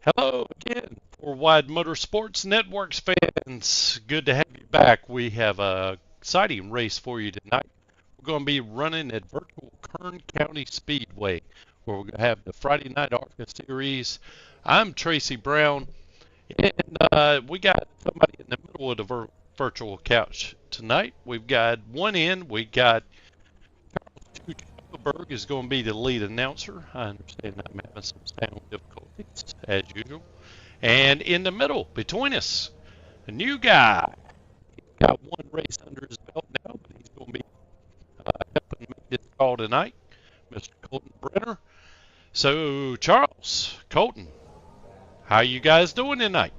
Hello again for Wide Motorsports Networks fans. Good to have you back. We have a exciting race for you tonight. We're going to be running at virtual Kern County Speedway, where we're going to have the Friday Night ARCA Series. I'm Tracy Brown, and we got somebody in the middle of the virtual couch tonight. We've got one end. We got Berg is going to be the lead announcer. I understand I'm having some sound difficulties as usual. And in the middle, between us, a new guy. He's got one race under his belt now, but he's going to be helping make this call tonight, Mr. Colton Brenner. So, Charles, Colton, how you guys doing tonight?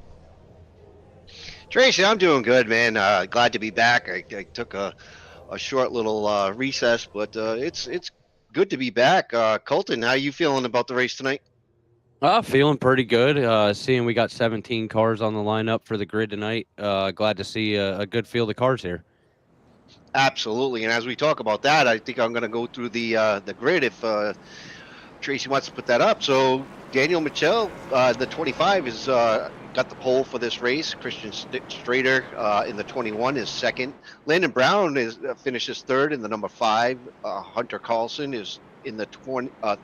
Tracy, I'm doing good, man. Glad to be back. I took a short little recess, but it's good to be back. Colton, how you feeling about the race tonight? Feeling pretty good. Seeing we got 17 cars on the lineup for the grid tonight. Glad to see a good field of cars here. Absolutely. And as we talk about that, I think I'm going to go through the grid if Tracy wants to put that up. So Daniel Mitchell, the 25, is got the pole for this race. Christian Strader in the 21 is second. Landon Brown is finishes third in the number 5. Hunter Carlson is in the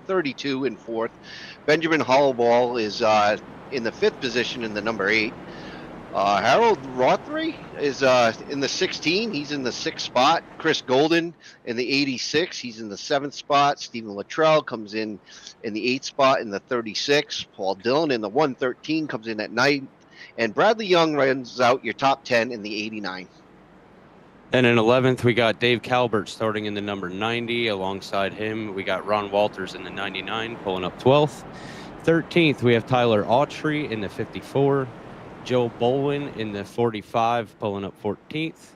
32 in fourth. Benjamin Hollowball is in the 5th position in the number 8. Harold Rothery is in the 16. He's in the 6th spot. Chris Golden in the 86. He's in the 7th spot. Stephen Luttrell comes in the 8th spot in the 36. Paul Dillon in the 113 comes in at 9th. And Bradley Young runs out your top 10 in the 89. And in 11th, we got Dave Calvert starting in the number 90. Alongside him, we got Ron Walters in the 99, pulling up 12th. 13th, we have Tyler Autry in the 54. Joe Bolwin in the 45, pulling up 14th.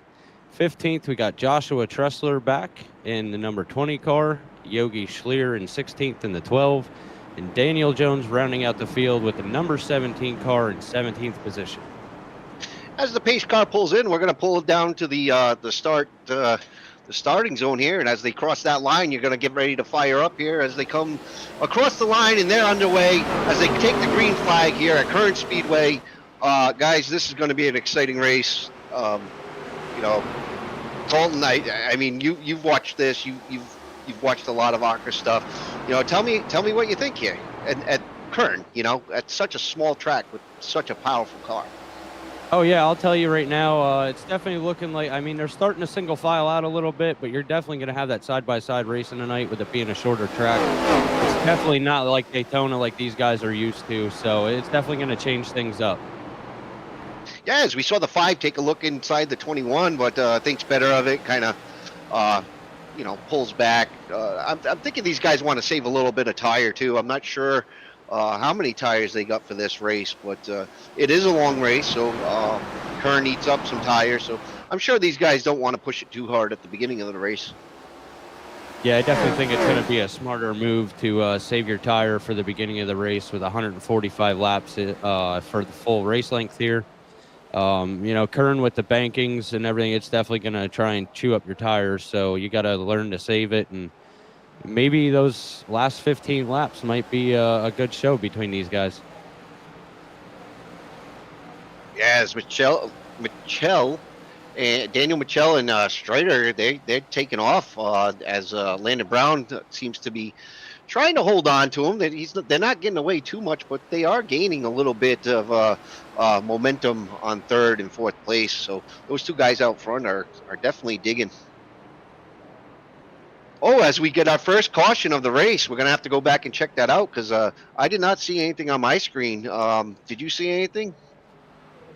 15th, we got Joshua Tressler back in the number 20 car. Yogi Schleer in 16th in the 12. And Daniel Jones rounding out the field with the number 17 car in 17th position. As the pace car pulls in, we're going to pull it down to the starting zone here, and as they cross that line, you're going to get ready to fire up here as they come across the line, and they're underway as they take the green flag here at Kern Speedway. Guys, this is going to be an exciting race. Colton, I mean, you've watched this. You've watched a lot of ARCA stuff. Tell me what you think here at Kern. At such a small track with such a powerful car. Oh, yeah, I'll tell you right now, it's definitely looking like, they're starting to single file out a little bit, but you're definitely going to have that side-by-side racing tonight with it being a shorter track. It's definitely not like Daytona like these guys are used to, so it's definitely going to change things up. Yeah, as we saw the 5 take a look inside the 21, but thinks better of it, kind of, pulls back. I'm thinking these guys want to save a little bit of tire, too. I'm not sure how many tires they got for this race, but it is a long race, so Kern eats up some tires, so I'm sure these guys don't want to push it too hard at the beginning of the race. Yeah, I definitely think it's going to be a smarter move to save your tire for the beginning of the race with 145 laps for the full race length here. Kern with the bankings and everything, it's definitely going to try and chew up your tires, so you got to learn to save it, and maybe those last 15 laps might be a good show between these guys. Yes, Daniel Mitchell and Strider, they're taking off as Landon Brown seems to be trying to hold on to him. They're not getting away too much, but they are gaining a little bit of momentum on 3rd and 4th place. So those 2 guys out front are definitely digging. Oh, as we get our first caution of the race, we're going to have to go back and check that out because I did not see anything on my screen. Did you see anything?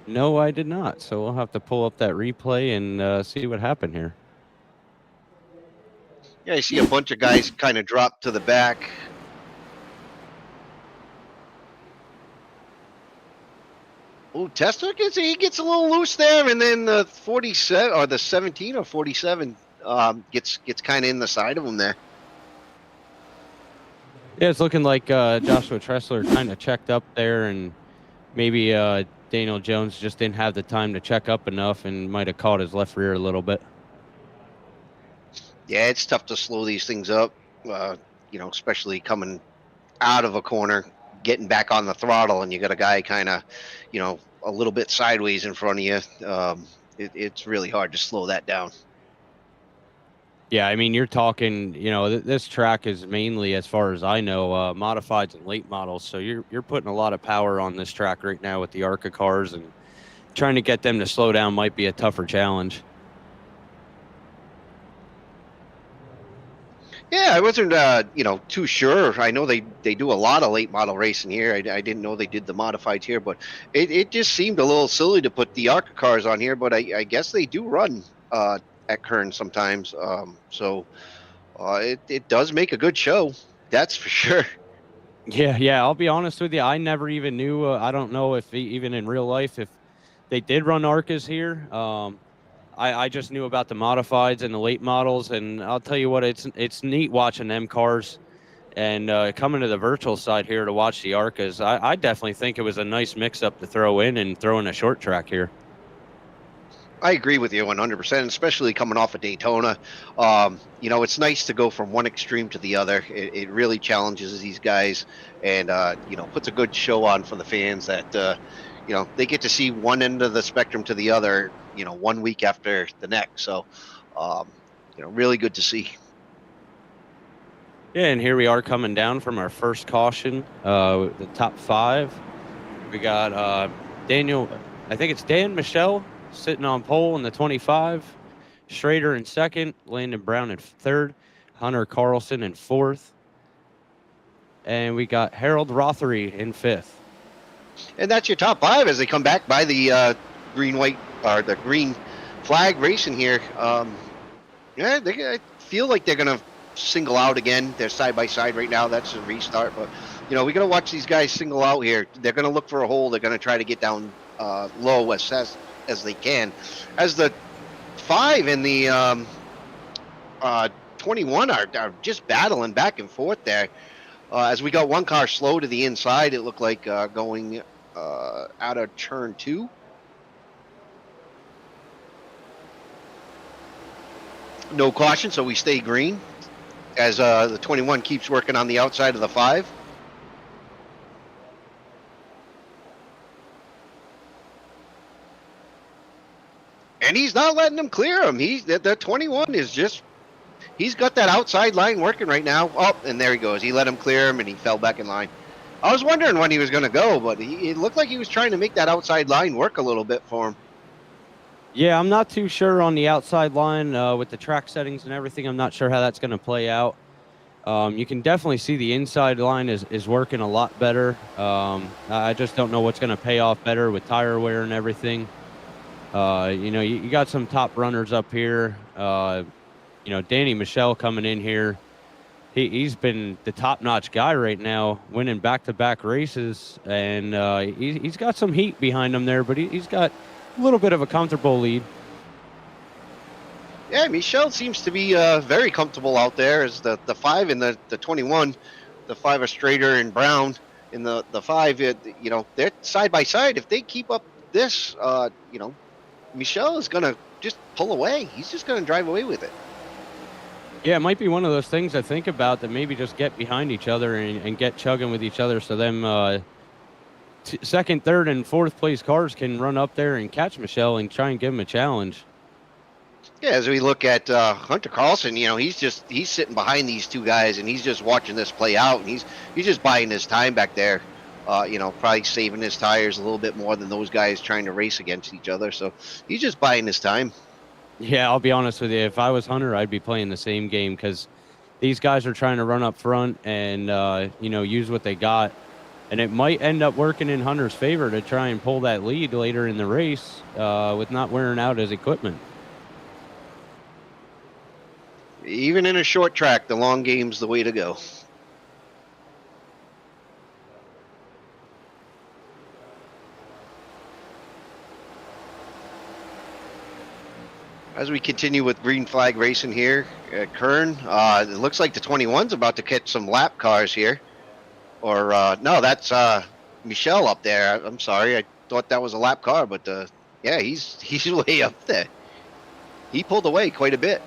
No, I did not. So we'll have to pull up that replay and see what happened here. Yeah, I see a bunch of guys kind of drop to the back. Oh, Tester gets a little loose there, and then the 47 or the 17 or 47 gets kind of in the side of him there. Yeah, it's looking like Joshua Tressler kind of checked up there, and maybe Daniel Jones just didn't have the time to check up enough and might have caught his left rear a little bit. Yeah, it's tough to slow these things up, especially coming out of a corner, getting back on the throttle and you got a guy kind of, a little bit sideways in front of you, it's really hard to slow that down. Yeah, I mean, you're talking, this track is mainly, as far as I know, modifieds and late models. So you're putting a lot of power on this track right now with the ARCA cars, and trying to get them to slow down might be a tougher challenge. Yeah, I wasn't, too sure. I know they do a lot of late model racing here. I didn't know they did the modifieds here, but it just seemed a little silly to put the ARCA cars on here. But I guess they do run at Kern sometimes. It does make a good show. That's for sure. Yeah. I'll be honest with you. I never even knew. I don't know if even in real life, if they did run ARCAs here. I just knew about the modifieds and the late models, and I'll tell you what, it's neat watching them cars, and coming to the virtual side here to watch the ARCAs. I definitely think it was a nice mix-up to throw in and throw in a short track here. I agree with you 100%, especially coming off of Daytona. It's nice to go from one extreme to the other. It really challenges these guys, and puts a good show on for the fans that they get to see one end of the spectrum to the other, 1 week after the next. So, really good to see. Yeah, and here we are coming down from our first caution, the top 5. We got Daniel, I think it's Dan Michelle, sitting on pole in the 25, Schrader in second, Landon Brown in third, Hunter Carlson in fourth, and we got Harold Rothery in fifth. And that's your top 5 as they come back by the the green flag racing here. I feel like they're going to single out again. They're side by side right now. That's a restart, but we got to watch these guys single out here. They're going to look for a hole. They're going to try to get down low as they can. As the 5 and the 21 are just battling back and forth there. As we got one car slow to the inside, it looked like going out of turn 2. No caution, so we stay green as the 21 keeps working on the outside of the 5. And he's not letting them clear him. The 21 is just, he's got that outside line working right now. Oh, and there he goes. He let him clear him, and he fell back in line. I was wondering when he was going to go, but it looked like he was trying to make that outside line work a little bit for him. Yeah, I'm not too sure on the outside line with the track settings and everything. I'm not sure how that's going to play out. You can definitely see the inside line is working a lot better. I just don't know what's going to pay off better with tire wear and everything. You got some top runners up here. Danny Michelle coming in here. He's been the top-notch guy right now, winning back-to-back races, and he's got some heat behind him there, but he's got a little bit of a comfortable lead. Yeah, Michelle seems to be very comfortable out there as the 5 and the 21. The 5 are Strader and Brown. In the 5, they're side by side. If they keep up this, Michelle is going to just pull away. He's just going to drive away with it. Yeah, it might be one of those things I think about, that maybe just get behind each other and get chugging with each other, so them second, third, and fourth place cars can run up there and catch Michelle and try and give him a challenge. Yeah, as we look at Hunter Carlson, he's sitting behind these two guys, and he's just watching this play out, and he's just biding his time back there. Probably saving his tires a little bit more than those guys trying to race against each other. So he's just biding his time. Yeah, I'll be honest with you. If I was Hunter, I'd be playing the same game, because these guys are trying to run up front and, use what they got. And it might end up working in Hunter's favor to try and pull that lead later in the race with not wearing out his equipment. Even in a short track, the long game's the way to go. As we continue with green flag racing here at Kern, it looks like the 21's about to catch some lap cars here. Or, no, that's Michelle up there. I'm sorry, I thought that was a lap car, but yeah, he's way up there. He pulled away quite a bit.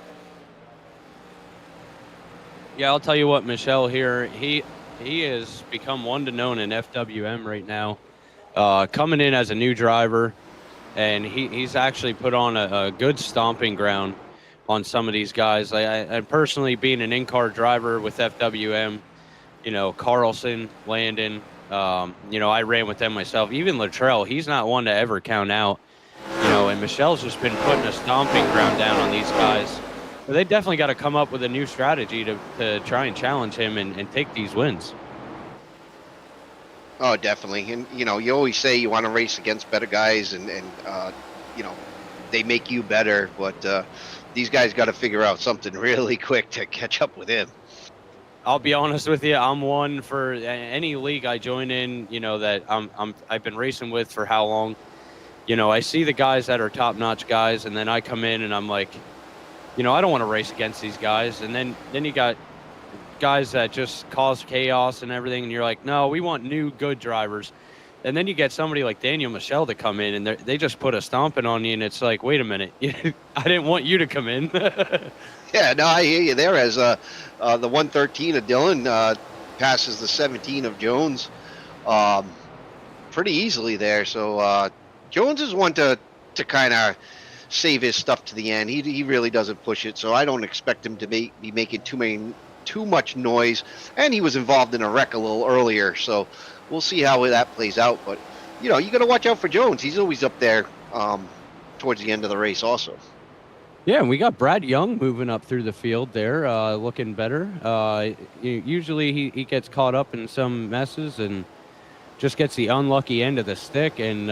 Yeah, I'll tell you what, Michelle here, He has become one to known in FWM right now. Coming in as a new driver, and he's actually put on a good stomping ground on some of these guys. I personally, being an in-car driver with FWM, Carlson, Landon, I ran with them myself. Even Luttrell, he's not one to ever count out. And Michelle's just been putting a stomping ground down on these guys. But they definitely got to come up with a new strategy to try and challenge him and take these wins. Oh, definitely. And, you always say you want to race against better guys and they make you better. But these guys got to figure out something really quick to catch up with him. I'll be honest with you. I'm one for any league I join in, that I've been racing with for how long. I see the guys that are top-notch guys, and then I come in and I'm like, I don't want to race against these guys. And then you got guys that just cause chaos and everything, and you're like, no, we want new, good drivers. And then you get somebody like Daniel Michel to come in, and they just put a stomping on you, and it's like, wait a minute, I didn't want you to come in. Yeah, no, I hear you there. As the 113 of Dylan passes the 17 of Jones pretty easily there. So Jones is one to kind of save his stuff to the end. He really doesn't push it, so I don't expect him to be making too much noise. And he was involved in a wreck a little earlier, so we'll see how that plays out. But you got to watch out for Jones. He's always up there towards the end of the race also. Yeah, and we got Brad Young moving up through the field there, looking better. Usually he gets caught up in some messes and just gets the unlucky end of the stick. And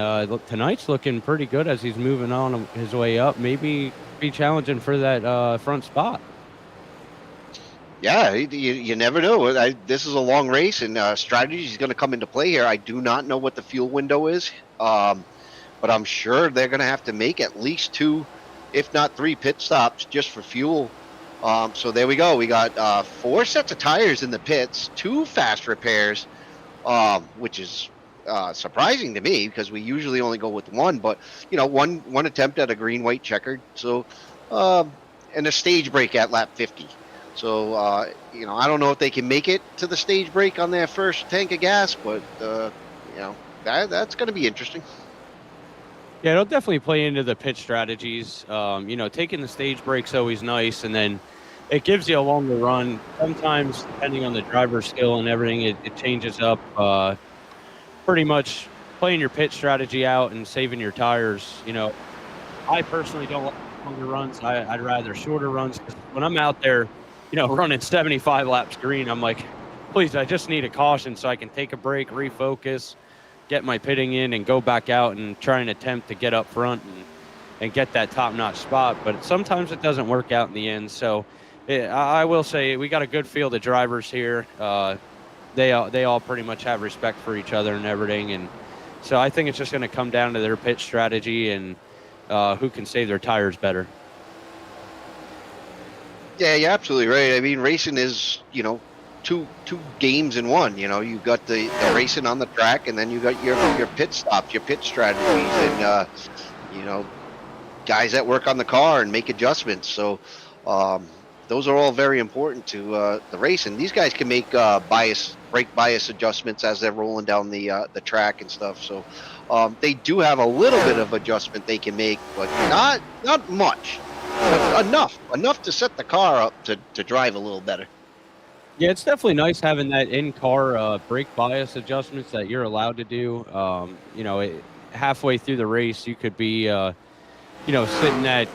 tonight's looking pretty good as he's moving on his way up. Maybe be challenging for that front spot. Yeah, you never know. This is a long race, and strategy is going to come into play here. I do not know what the fuel window is, but I'm sure they're going to have to make at least 2, if not 3 pit stops just for fuel. So there we go. We got 4 sets of tires in the pits, 2 fast repairs, which is surprising to me because we usually only go with 1. But one attempt at a green, white checkered. So and a stage break at lap 50. So I don't know if they can make it to the stage break on their first tank of gas, but that's going to be interesting. Yeah, it'll definitely play into the pit strategies. Taking the stage break's always nice, and then it gives you a longer run. Sometimes, depending on the driver's skill and everything, it changes up. Pretty much playing your pit strategy out and saving your tires. I personally don't like longer runs. I'd rather shorter runs. When I'm out there, running 75 laps green, I'm like, please, I just need a caution so I can take a break, refocus, get my pitting in, and go back out and try and attempt to get up front and get that top-notch spot. But sometimes it doesn't work out in the end. So I will say we got a good field of drivers here. They all pretty much have respect for each other and everything. And so I think it's just going to come down to their pit strategy and who can save their tires better. Yeah, you're absolutely right. I mean, racing is, two games in one. You've got the racing on the track, and then you got your pit stops, your pit strategies, and guys that work on the car and make adjustments. So those are all very important to the race. And these guys can make brake bias adjustments as they're rolling down the track and stuff. So they do have a little bit of adjustment they can make, but not much. Enough to set the car up to drive a little better. Yeah, it's definitely nice having that in-car brake bias adjustments that you're allowed to do. Halfway through the race, you could be, sitting at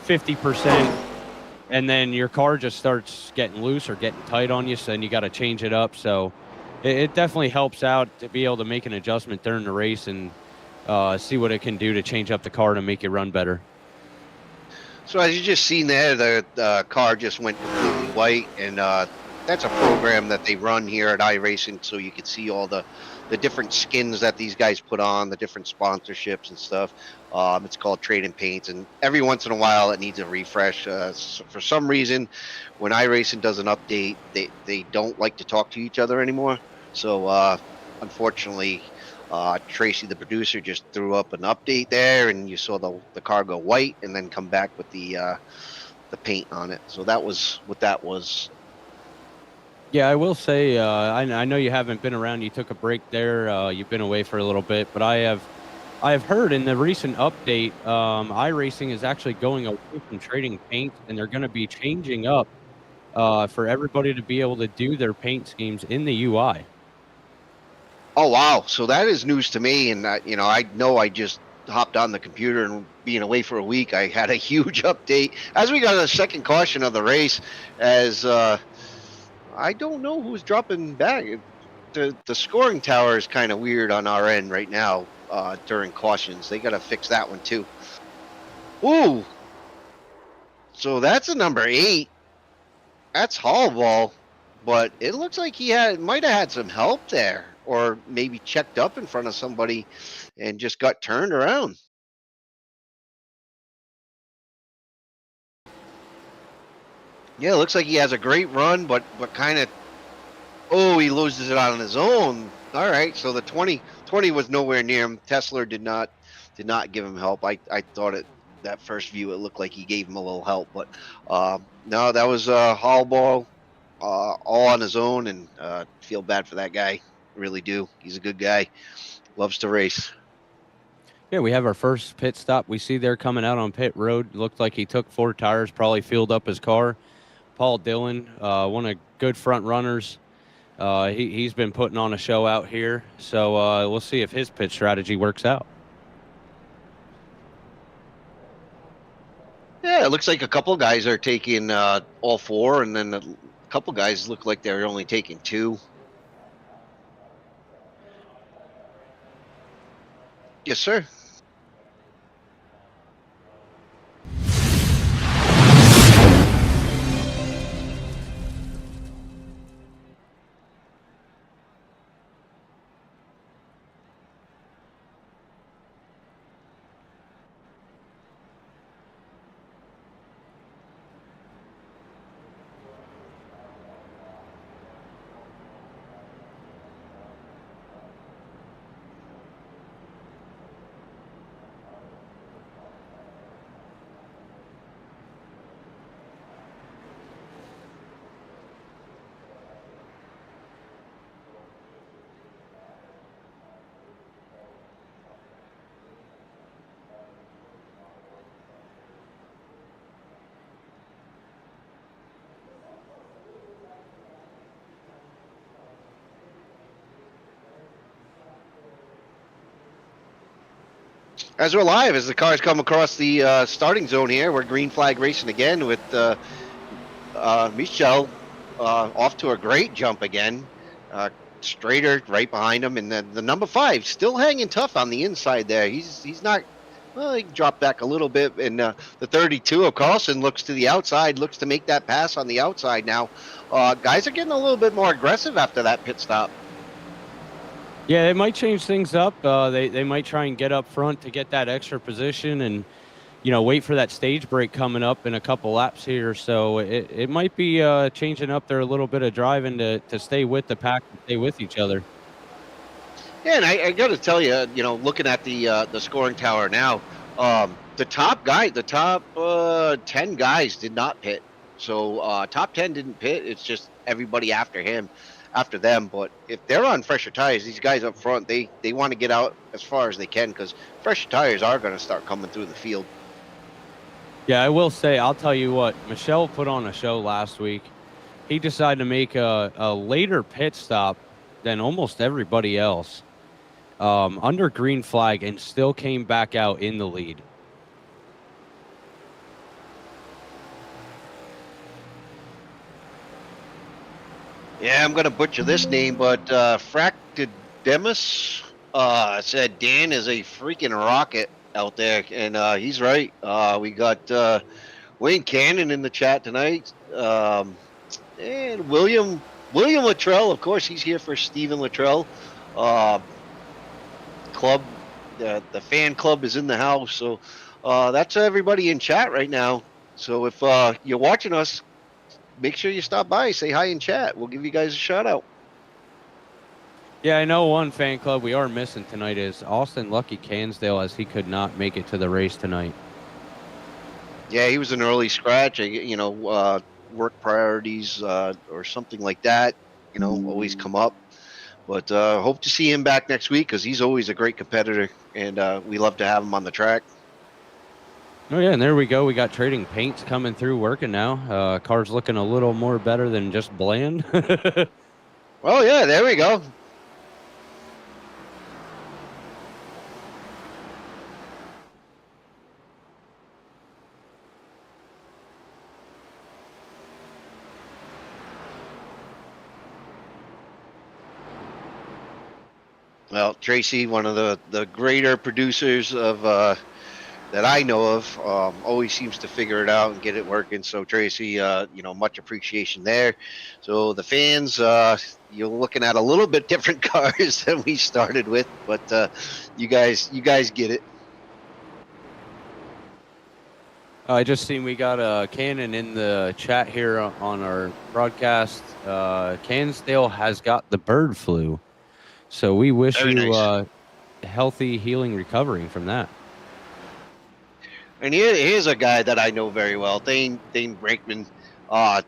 50%, and then your car just starts getting loose or getting tight on you, so then you got to change it up. So it definitely helps out to be able to make an adjustment during the race and see what it can do to change up the car to make it run better. So as you just seen there, the car just went completely white, and that's a program that they run here at iRacing, so you can see all the different skins that these guys put on, the different sponsorships and stuff. It's called Trade and Paints, and every once in a while it needs a refresh. For some reason, when iRacing does an update, they don't like to talk to each other anymore. So unfortunately, Tracy, the producer, just threw up an update there, and you saw the car go white and then come back with the paint on it. So that was what that was. Yeah, I will say, I know you haven't been around. You took a break there. You've been away for a little bit, but I have heard in the recent update, iRacing is actually going away from trading paint, and they're going to be changing up for everybody to be able to do their paint schemes in the UI. Oh wow! So that is news to me, and I know I just hopped on the computer and being away for a week, I had a huge update as we got a second caution of the race. As I don't know who's dropping back. The scoring tower is kind of weird on our end right now during cautions. They got to fix that one too. Ooh, so that's a number 8. That's Hallball, but it looks like he might have had some help there, or maybe checked up in front of somebody and just got turned around. Yeah, it looks like he has a great run, but kind of, he loses it on his own. All right, so the 20 was nowhere near him. Tesla did not give him help. I thought that first view it looked like he gave him a little help, but no, that was Hallball all on his own, and feel bad for that guy. Really do. He's a good guy. Loves to race. Yeah, we have our first pit stop. We see there coming out on pit road. Looked like he took 4 tires, probably fueled up his car. Paul Dillon, one of good front runners. He's been putting on a show out here, so we'll see if his pit strategy works out. Yeah, it looks like a couple guys are taking all 4, and then a couple guys look like they're only taking 2. Yes, sir. As we're live, as the cars come across the starting zone here, we're green flag racing again with Michel off to a great jump again. Straighter right behind him, and then the number 5 still hanging tough on the inside there. He's not. Well, he dropped back a little bit, and the 32 of Carlson looks to the outside, looks to make that pass on the outside now. Guys are getting a little bit more aggressive after that pit stop. Yeah, it might change things up. They might try and get up front to get that extra position and, wait for that stage break coming up in a couple laps here. So it might be changing up their little bit of driving to stay with the pack and stay with each other. Yeah, and I got to tell you, looking at the scoring tower now, the top 10 guys did not pit. So top 10 didn't pit. It's just everybody after them. But if they're on fresher tires, these guys up front, they want to get out as far as they can, because fresher tires are going to start coming through the field. Yeah, I will say, I'll tell you what, Michelle put on a show last week. He decided to make a later pit stop than almost everybody else under green flag, and still came back out in the lead. Yeah, I'm going to butcher this name, but Fractidemus said Dan is a freaking rocket out there, and he's right. We got Wayne Cannon in the chat tonight, and William Luttrell. Of course, he's here for Stephen Luttrell. Club, the fan club is in the house, so that's everybody in chat right now. So if you're watching us, make sure you stop by, say hi in chat. We'll give you guys a shout out. Yeah, I know one fan club we are missing tonight is Austin Lucky Cansdale, as he could not make it to the race tonight. Yeah, he was an early scratch, work priorities or something like that. always come up. But hope to see him back next week because he's always a great competitor, and we love to have him on the track. Oh yeah, and there we go. We got trading paints coming through working now. Car's looking a little more better than just bland. Oh yeah, there we go. Well, Tracy, one of the greater producers of that I know of, always seems to figure it out and get it working. So Tracy, much appreciation there. So the fans, you're looking at a little bit different cars than we started with, but you guys get it. I just seen we got a Cannon in the chat here on our broadcast. Cansdale has got the bird flu. So we wish Very you nice. healthy healing recovering from that. And here's a guy that I know very well, Dane Brakeman.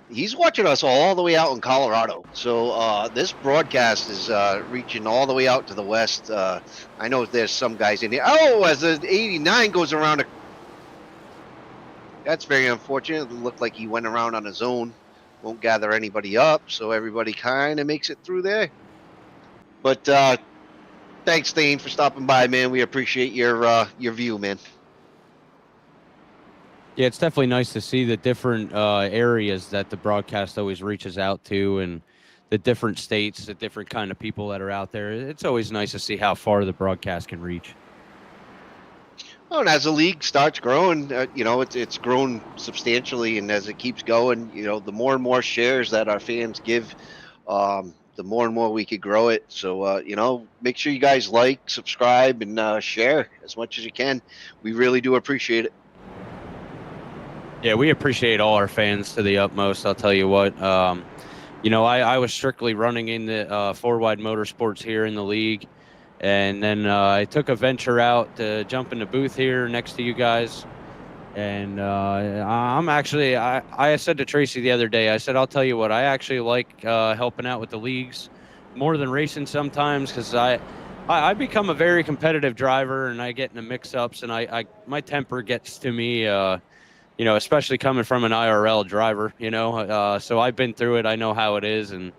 He's watching us all the way out in Colorado. So this broadcast is reaching all the way out to the west. I know there's some guys in here. Oh, as the 89 goes around. That's very unfortunate. It looked like he went around on his own. Won't gather anybody up, so everybody kind of makes it through there. But thanks, Dane, for stopping by, man. We appreciate your view, man. Yeah, it's definitely nice to see the different areas that the broadcast always reaches out to, and the different states, the different kind of people that are out there. It's always nice to see how far the broadcast can reach. Oh, and as the league starts growing, it's grown substantially, and as it keeps going, the more and more shares that our fans give, the more and more we could grow it. So, make sure you guys like, subscribe, and share as much as you can. We really do appreciate it. Yeah, we appreciate all our fans to the utmost. I'll tell you what. I was strictly running in the four-wide motorsports here in the league, and then I took a venture out to jump in the booth here next to you guys. And I'm actually, I said to Tracy the other day, I said, I'll tell you what, I actually like helping out with the leagues more than racing sometimes, because I become a very competitive driver, and I get into mix-ups, and my temper gets to me, especially coming from an IRL driver, so I've been through it. I know how it is. And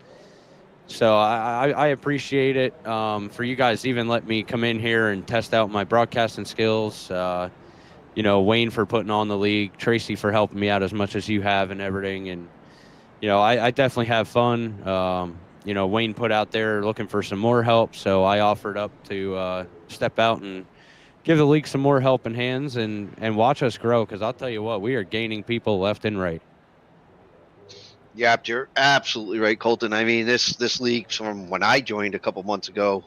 so I appreciate it for you guys even let me come in here and test out my broadcasting skills. Wayne for putting on the league, Tracy for helping me out as much as you have and everything. And, I definitely have fun. Wayne put out there looking for some more help, so I offered up to step out and give the league some more helping hands and watch us grow, because I'll tell you what, we are gaining people left and right. Yeah, you're absolutely right, Colton. I mean, this league, from when I joined a couple months ago,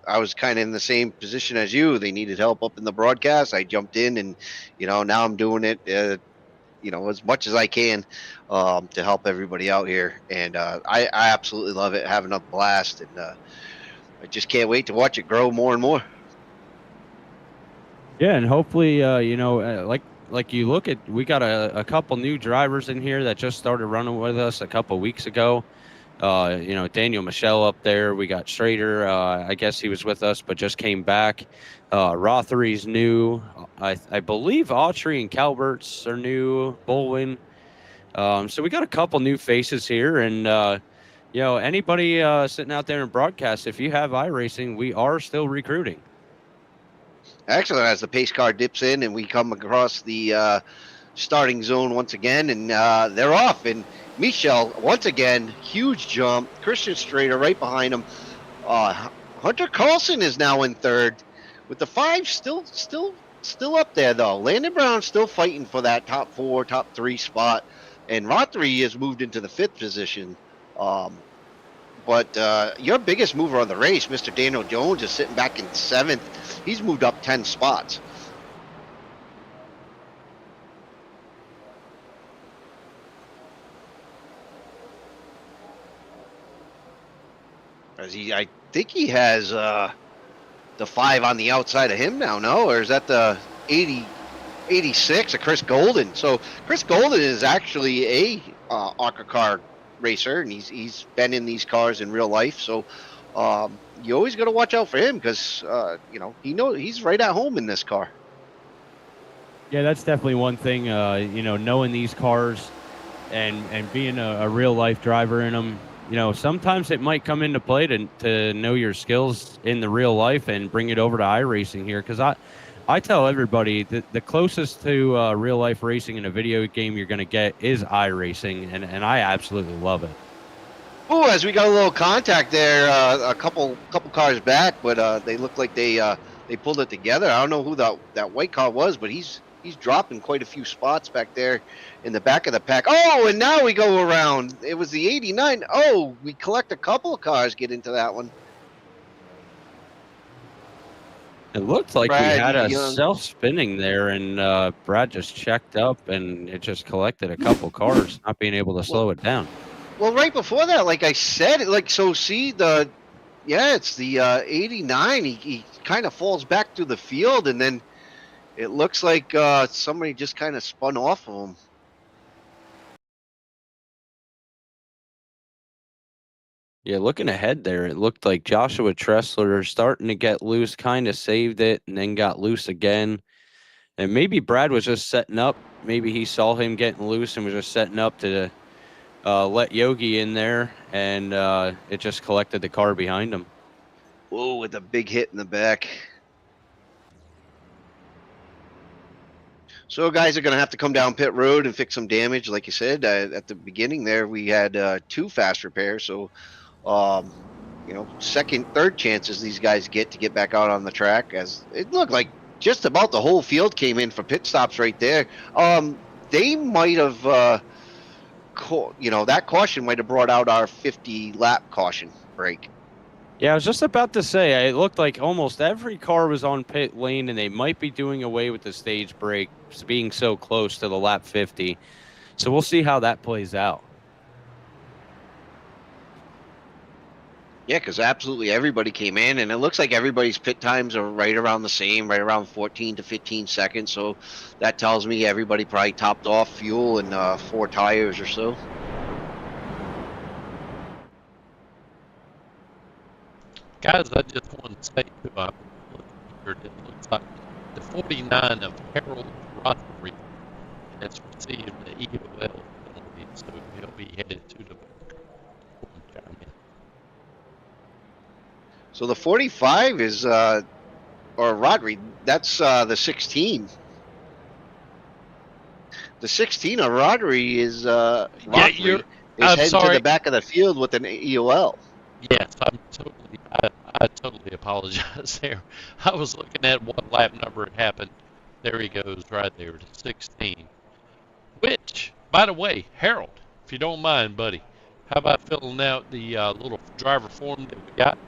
I was kind of in the same position as you. They needed help up in the broadcast. I jumped in, and now I'm doing it as much as I can to help everybody out here. And I absolutely love it, having a blast, and I just can't wait to watch it grow more and more. Yeah, and hopefully, like you look at, we got a couple new drivers in here that just started running with us a couple weeks ago. Daniel Michelle up there. We got Schrader. I guess he was with us, but just came back. Rothery's new. I believe Autry and Calvert's are new. Bolwin. So we got a couple new faces here, and anybody sitting out there in broadcast, if you have iRacing, we are still recruiting. Excellent. As the pace car dips in and we come across the starting zone once again, and they're off. And Michel, once again, huge jump. Christian Strader right behind him. Hunter Carlson is now in third, with the 5 still up there though. Landon Brown still fighting for that top 4, top 3 spot, and Rothery has moved into the 5th position. But your biggest mover on the race, Mr. Daniel Jones, is sitting back in 7th. He's moved up 10 spots. I think he has the 5 on the outside of him now, no? Or is that the 86 of Chris Golden? So Chris Golden is actually a ARCA car racer, and he's been in these cars in real life. So you always got to watch out for him because he's right at home in this car. Yeah, that's definitely one thing. Knowing these cars and being a real life driver in them, sometimes it might come into play to know your skills in the real life and bring it over to iRacing here. Because I tell everybody that the closest to real life racing in a video game you're going to get is iRacing, and I absolutely love it. Oh, as we got a little contact there, a couple cars back, but they look like they pulled it together. I don't know who that white car was, but he's dropping quite a few spots back there in the back of the pack. Oh, and now we go around. It was the 89. Oh, we collect a couple of cars, get into that one. It looked like Brad we had a Young. self-spinning there, and Brad just checked up, and it just collected a couple cars, not being able to slow it down. Well, right before that, like I said, see it's the 89. He kind of falls back through the field, and then it looks like somebody just kind of spun off of him. Yeah, looking ahead there, it looked like Joshua Tressler starting to get loose, kind of saved it, and then got loose again. And maybe Brad was just setting up. Maybe he saw him getting loose and was just setting up to let Yogi in there, and it just collected the car behind him. Whoa, with a big hit in the back. So guys are going to have to come down pit road and fix some damage. Like you said, at the beginning there, we had 2 fast repairs. So, second, third chances these guys get to get back out on the track, as it looked like just about the whole field came in for pit stops right there. They might have, that caution might have brought out our 50 lap caution break. Yeah, I was just about to say, it looked like almost every car was on pit lane, and they might be doing away with the stage break being so close to the lap 50. So we'll see how that plays out. Yeah, because absolutely everybody came in, and it looks like everybody's pit times are right around the same, right around 14 to 15 seconds. So that tells me everybody probably topped off fuel and 4 tires or so. Guys, I just want to say to it looks like the 49 of Harold Rodriguez has received the EOL penalty, so he'll be headed to the So the 45 is, or Rodri, that's the 16. The 16 of Rodri is, heading to the back of the field with an EOL. Yes, I totally apologize there. I was looking at what lap number it happened. There he goes right there to 16. Which, by the way, Harold, if you don't mind, buddy, how about filling out the little driver form that we got?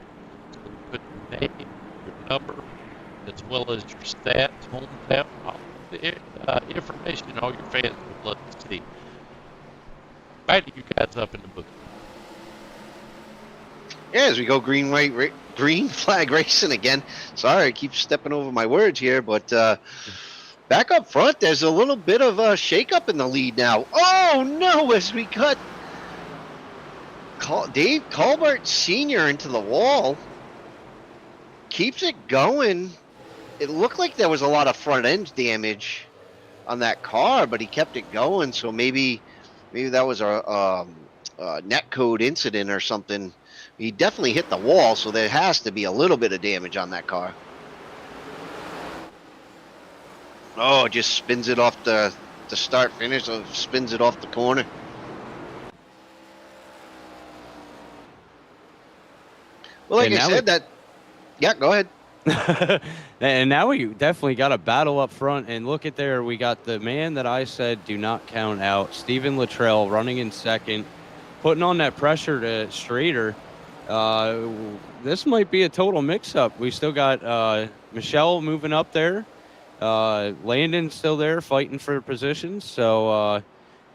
So we put your name, your number, as well as your stats, hometown, all the information all your fans would love to see. Back to you guys up in the book. Yeah, as we go green flag racing again. Sorry, I keep stepping over my words here, but back up front, there's a little bit of a shakeup in the lead now. Oh no, as we cut Dave Colbert Sr. into the wall. Keeps it going. It looked like there was a lot of front end damage on that car, but he kept it going. So maybe that was a netcode incident or something. He definitely hit the wall, so there has to be a little bit of damage on that car. Oh, it just spins it off the start finish, so spins it off the corner. Well, like I said, yeah, go ahead. And now we definitely got a battle up front. And look at there, we got the man that I said do not count out, Stephen Luttrell, running in second, putting on that pressure to Strader. This might be a total mix-up. We still got Michelle moving up there. Landon's still there fighting for positions. So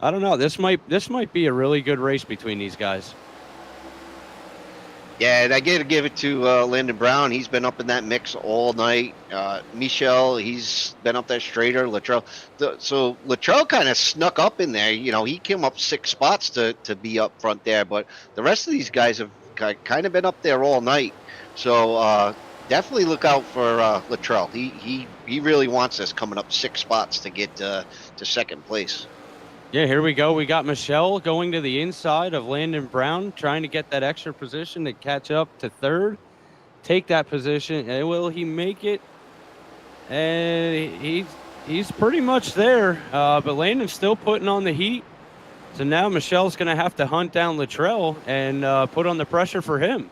I don't know. This might be a really good race between these guys. Yeah, and I got to give it to Landon Brown. He's been up in that mix all night. Michel, he's been up there straighter. Latrell, so Latrell kind of snuck up in there. You know, he came up 6 spots to be up front there, but the rest of these guys have kind of been up there all night. So definitely look out for Latrell. He really wants this, coming up 6 spots to get to second place. Yeah, here we go. We got Michelle going to the inside of Landon Brown, trying to get that extra position to catch up to third. Take that position. And will he make it? And he's pretty much there. But Landon's still putting on the heat. So now Michelle's going to have to hunt down Latrell and put on the pressure for him.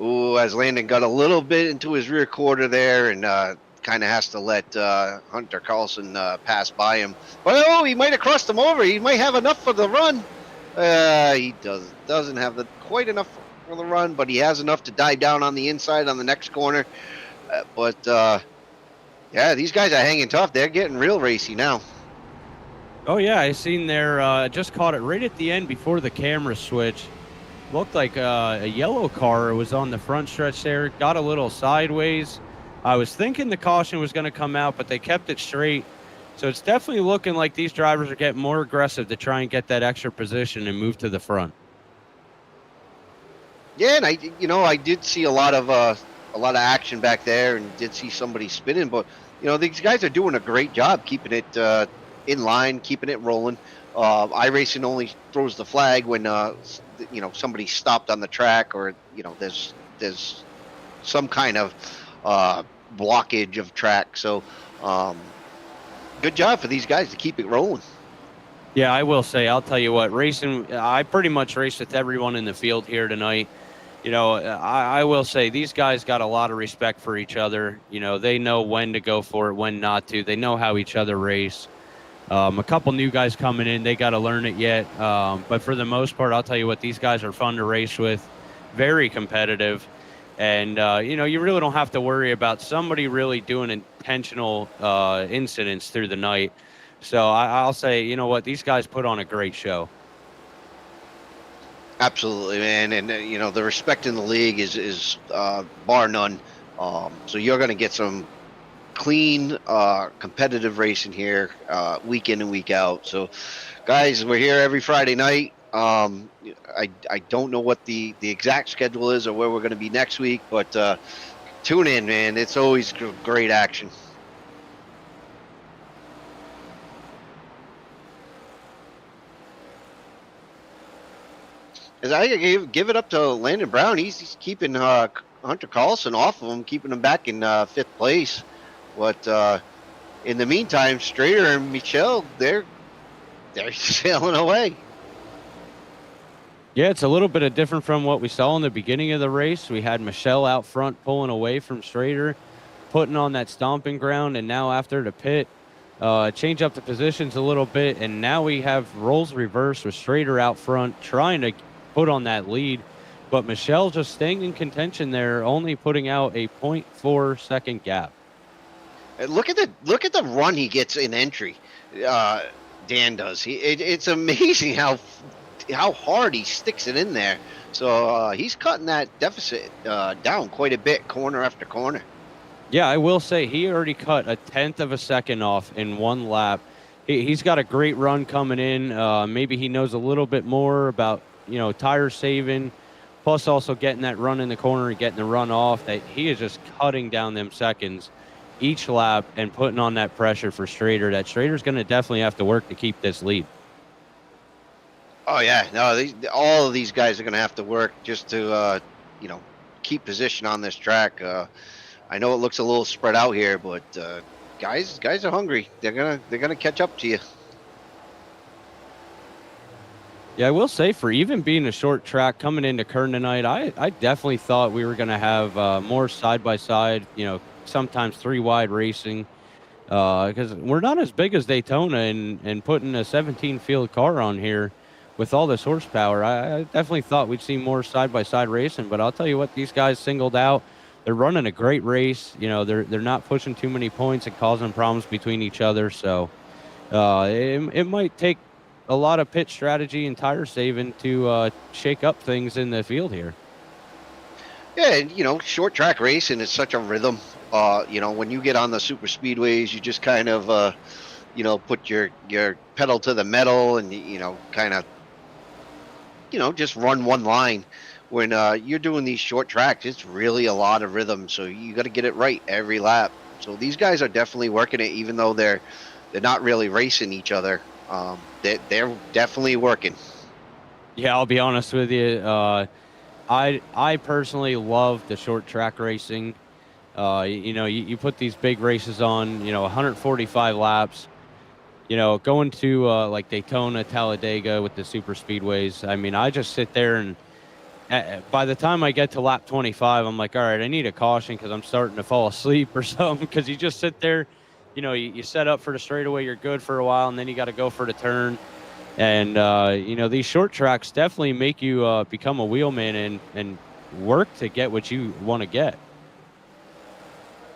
Ooh, as Landon got a little bit into his rear quarter there, and kind of has to let Hunter Carlson pass by him. But he might have crossed him over. He might have enough for the run. He doesn't have quite enough for the run, but he has enough to dive down on the inside on the next corner. Yeah, these guys are hanging tough. They're getting real racy now. Oh, yeah, I seen there, just caught it right at the end before the camera switch. Looked like a yellow car was on the front stretch there, got a little sideways. I was thinking the caution was going to come out, but they kept it straight. So it's definitely looking like these drivers are getting more aggressive to try and get that extra position and move to the front. Yeah, and I did see a lot of action back there, and did see somebody spinning. But these guys are doing a great job keeping it in line, keeping it rolling. iRacing only throws the flag when somebody stopped on the track, or there's some kind of blockage of track. So good job for these guys to keep it rolling. Yeah, I will say, I'll tell you what, racing, I pretty much raced with everyone in the field here tonight. I will say these guys got a lot of respect for each other. They know when to go for it, when not to. They know how each other race. A couple new guys coming in, they got to learn it yet. But for the most part, I'll tell you what, these guys are fun to race with, very competitive. And, you really don't have to worry about somebody really doing intentional incidents through the night. So I'll say, you know what, these guys put on a great show. Absolutely, man. And, the respect in the league is bar none. So you're going to get some clean, competitive racing here week in and week out. So, guys, we're here every Friday night. I don't know what the exact schedule is or where we're going to be next week, but tune in, man. It's always great action. As I give it up to Landon Brown, he's keeping Hunter Carlson off of him, keeping him back in 5th place. But in the meantime, Strader and Michel, they're sailing away. Yeah, it's a little bit different from what we saw in the beginning of the race. We had Michel out front pulling away from Strader, putting on that stomping ground, and now after the pit, change up the positions a little bit, and now we have roles reversed with Strader out front trying to put on that lead, but Michel just staying in contention there, only putting out a 0.4 second gap. Look at the run he gets in entry. Dan does. It's amazing how hard he sticks it in there. So he's cutting that deficit down quite a bit, corner after corner. Yeah, I will say he already cut 1/10 of a second off in one lap. He's got a great run coming in. Maybe he knows a little bit more about tire saving, plus also getting that run in the corner and getting the run off. That he is just cutting down them seconds each lap and putting on that pressure for Strader. That Strader's going to definitely have to work to keep this lead. Oh yeah, no, all of these guys are going to have to work just to keep position on this track. I know it looks a little spread out here, but guys are hungry. They're gonna catch up to you. Yeah, I will say, for even being a short track coming into Kern tonight, I definitely thought we were going to have more side-by-side, sometimes 3-wide racing, because we're not as big as Daytona, and putting a 17-field car on here with all this horsepower, I definitely thought we'd see more side-by-side racing. But I'll tell you what, these guys singled out. They're running a great race. They're not pushing too many points and causing problems between each other. So it might take a lot of pit strategy and tire saving to shake up things in the field here. Yeah, and short track racing is such a rhythm. When you get on the super speedways, you just kind of put your pedal to the metal and kind of just run one line. When you're doing these short tracks, it's really a lot of rhythm, so you got to get it right every lap. So these guys are definitely working it, even though they're not really racing each other. They're definitely working. Yeah, I'll be honest with you. I personally love the short track racing. You put these big races on, 145 laps. Going to like Daytona, Talladega with the super speedways. I mean, I just sit there and by the time I get to lap 25, I'm like, all right, I need a caution because I'm starting to fall asleep or something. Because you just sit there, you set up for the straightaway, you're good for a while, and then you got to go for the turn. And these short tracks definitely make you become a wheelman and work to get what you want to get.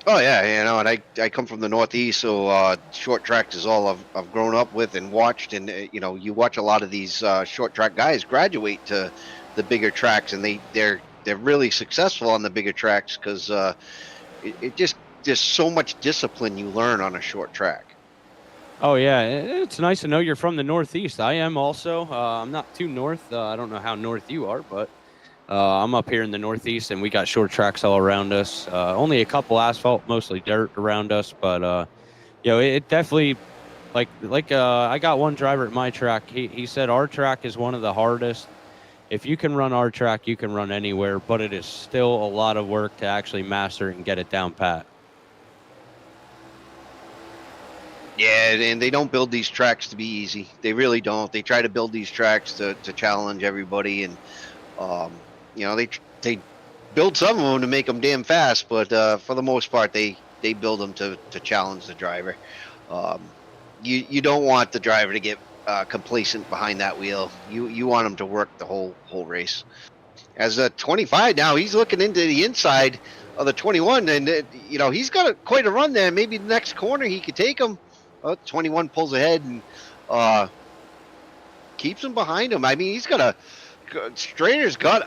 Oh yeah, and I come from the Northeast, so short tracks is all I've grown up with and watched, and you watch a lot of these short track guys graduate to the bigger tracks, and they're really successful on the bigger tracks because it just there's so much discipline you learn on a short track. Oh yeah, it's nice to know you're from the Northeast. I am also. I'm not too north. I don't know how north you are, but I'm up here in the Northeast, and we got short tracks all around us. Only a couple asphalt, mostly dirt around us, but it definitely I got one driver at my track. He said our track is one of the hardest. If you can run our track, you can run anywhere, but it is still a lot of work to actually master it and get it down pat. Yeah, and they don't build these tracks to be easy. They really don't. They try to build these tracks to challenge everybody, and they build some of them to make them damn fast, but for the most part, they build them to challenge the driver. You don't want the driver to get complacent behind that wheel. You want him to work the whole race. As a 25 now, he's looking into the inside of the 21, and he's got quite a run there. Maybe the next corner he could take him. 21 pulls ahead and keeps him behind him. I mean, Strader's got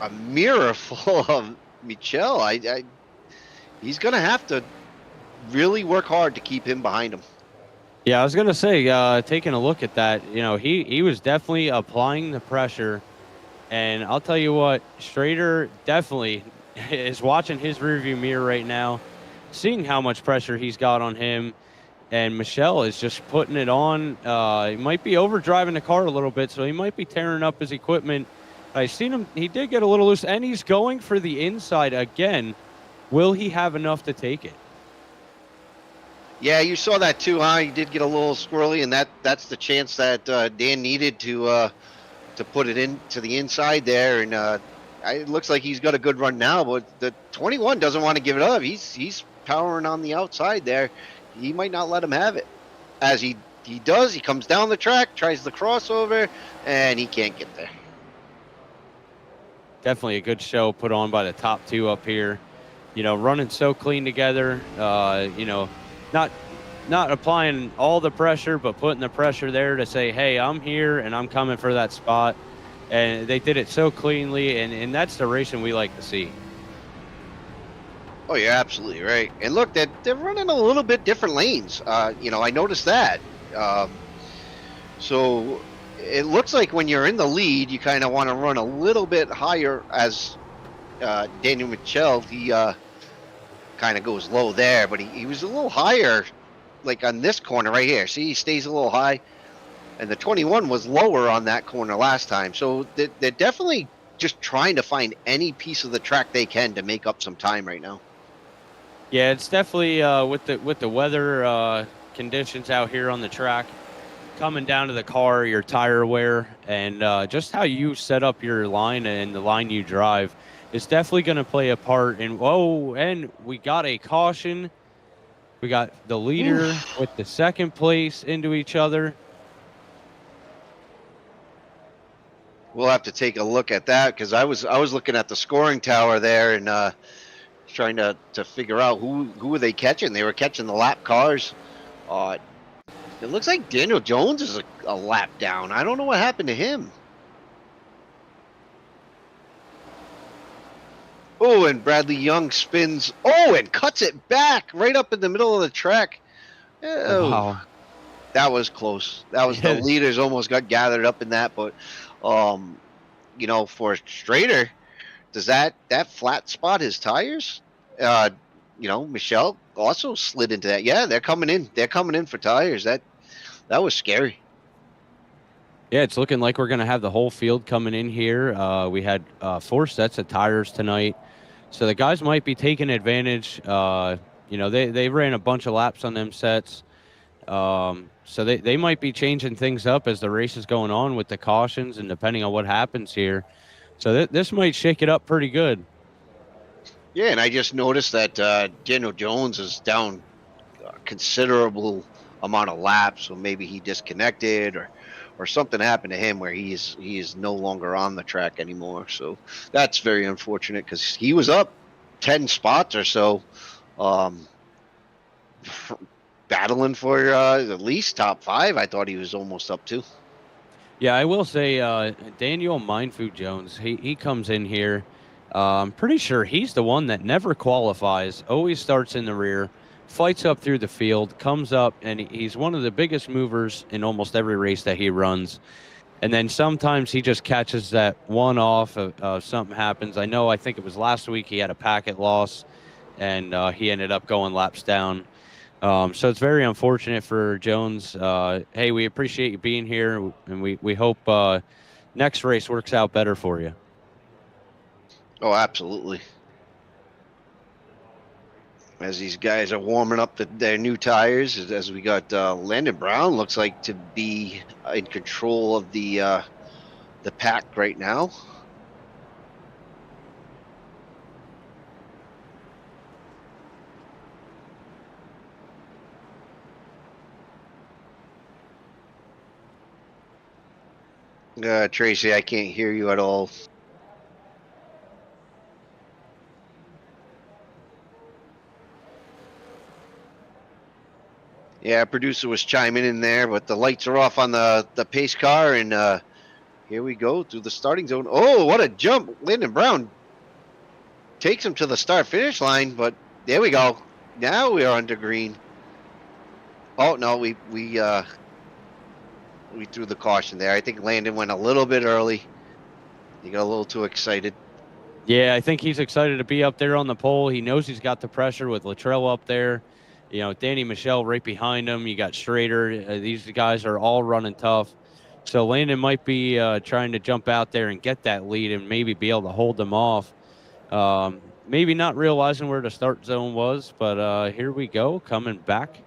a mirror full of Michel. He's gonna have to really work hard to keep him behind him. Yeah, I was gonna say, taking a look at that, he was definitely applying the pressure, and I'll tell you what, Strader definitely is watching his rearview mirror right now, seeing how much pressure he's got on him, and Michel is just putting it on. He might be overdriving the car a little bit, so he might be tearing up his equipment. I seen him; he did get a little loose, and he's going for the inside again. Will he have enough to take it? Yeah, you saw that too, huh? He did get a little squirrely, and that's the chance that Dan needed to put it into the inside there. And it looks like he's got a good run now, but the 21 doesn't want to give it up. He's powering on the outside there. He might not let him have it. As he does, he comes down the track, tries the crossover, and he can't get there. Definitely a good show put on by the top two up here. Running so clean together. Not applying all the pressure, but putting the pressure there to say, hey, I'm here and I'm coming for that spot. And they did it so cleanly, and that's the racing we like to see. Oh, you're absolutely right. And look, they're running a little bit different lanes. I noticed that. So it looks like when you're in the lead, you kind of want to run a little bit higher as Daniel Michel. He kind of goes low there, but he was a little higher, like on this corner right here. See, he stays a little high. And the 21 was lower on that corner last time. So they're definitely just trying to find any piece of the track they can to make up some time right now. Yeah, it's definitely with the weather conditions out here on the track, coming down to the car, your tire wear, and just how you set up your line and the line you drive is definitely going to play a part. And we got a caution. We got the leader with the second place into each other. We'll have to take a look at that because I was looking at the scoring tower there and trying to figure out who were they catching. They were catching the lap cars. It looks like Daniel Jones is a lap down. I don't know what happened to him. Oh, and Bradley Young spins. Oh, and cuts it back right up in the middle of the track. Oh, Wow. that was close. That was the Yeah. leaders almost got gathered up in that, but for Strader, does that flat spot his tires? Michelle also slid into that. Yeah, they're coming in. They're coming in for tires. That was scary. Yeah, it's looking like we're going to have the whole field coming in here. We had 4 sets of tires tonight. So the guys might be taking advantage. They ran a bunch of laps on them sets. So they might be changing things up as the race is going on with the cautions and depending on what happens here. So this might shake it up pretty good. Yeah, and I just noticed that Daniel Jones is down a considerable amount of laps, so maybe he disconnected or something happened to him where he is no longer on the track anymore. So that's very unfortunate because he was up 10 spots or so, battling for at least top 5. I thought he was almost up to. Yeah, I will say Daniel Mindfood Jones, he comes in here. I'm pretty sure he's the one that never qualifies, always starts in the rear, fights up through the field, comes up, and he's one of the biggest movers in almost every race that he runs. And then sometimes he just catches that one off, something happens. I think it was last week he had a packet loss, and he ended up going laps down. So it's very unfortunate for Jones. Hey, we appreciate you being here, and we hope next race works out better for you. Oh, absolutely. As these guys are warming up their new tires, as we got Landon Brown looks like to be in control of the pack right now. Tracy, I can't hear you at all. Yeah, producer was chiming in there, but the lights are off on the pace car, and here we go through the starting zone. Oh, what a jump! Landon Brown takes him to the start-finish line, but there we go. Now we are under green. Oh no, we threw the caution there. I think Landon went a little bit early. He got a little too excited. Yeah, I think he's excited to be up there on the pole. He knows he's got the pressure with Luttrell up there. Danny Michelle right behind him. You got Schrader. These guys are all running tough. So Landon might be trying to jump out there and get that lead and maybe be able to hold them off. Maybe not realizing where the start zone was, but here we go, coming back.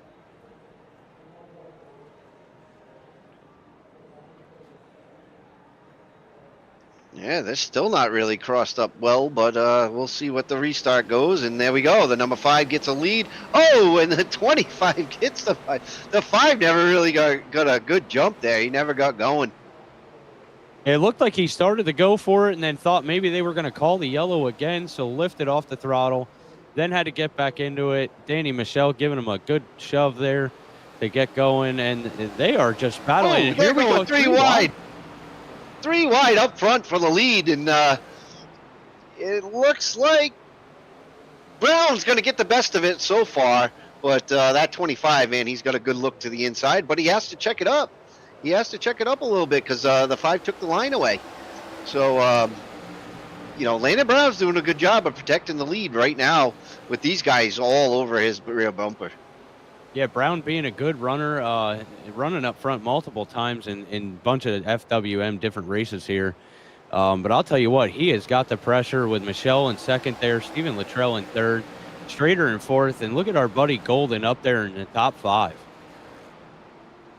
Yeah, they're still not really crossed up well, but we'll see what the restart goes. And there we go. The number 5 gets a lead. Oh, and the 25 gets the 5. The 5 never really got a good jump there. He never got going. It looked like he started to go for it and then thought maybe they were going to call the yellow again, so lifted off the throttle, then had to get back into it. Danny Michelle giving him a good shove there to get going, and they are just battling. Oh, here we go, 3 wide. 3 wide up front for the lead, and it looks like Brown's going to get the best of it so far. But that 25, man, he's got a good look to the inside, but he has to check it up. He has to check it up a little bit because the 5 took the line away. So, Landon Brown's doing a good job of protecting the lead right now with these guys all over his rear bumper. Yeah, Brown being a good runner, running up front multiple times in a bunch of FWM different races here. But I'll tell you what, he has got the pressure with Michelle in second there, Steven Luttrell in third, Schrader in fourth, and look at our buddy Golden up there in the top 5.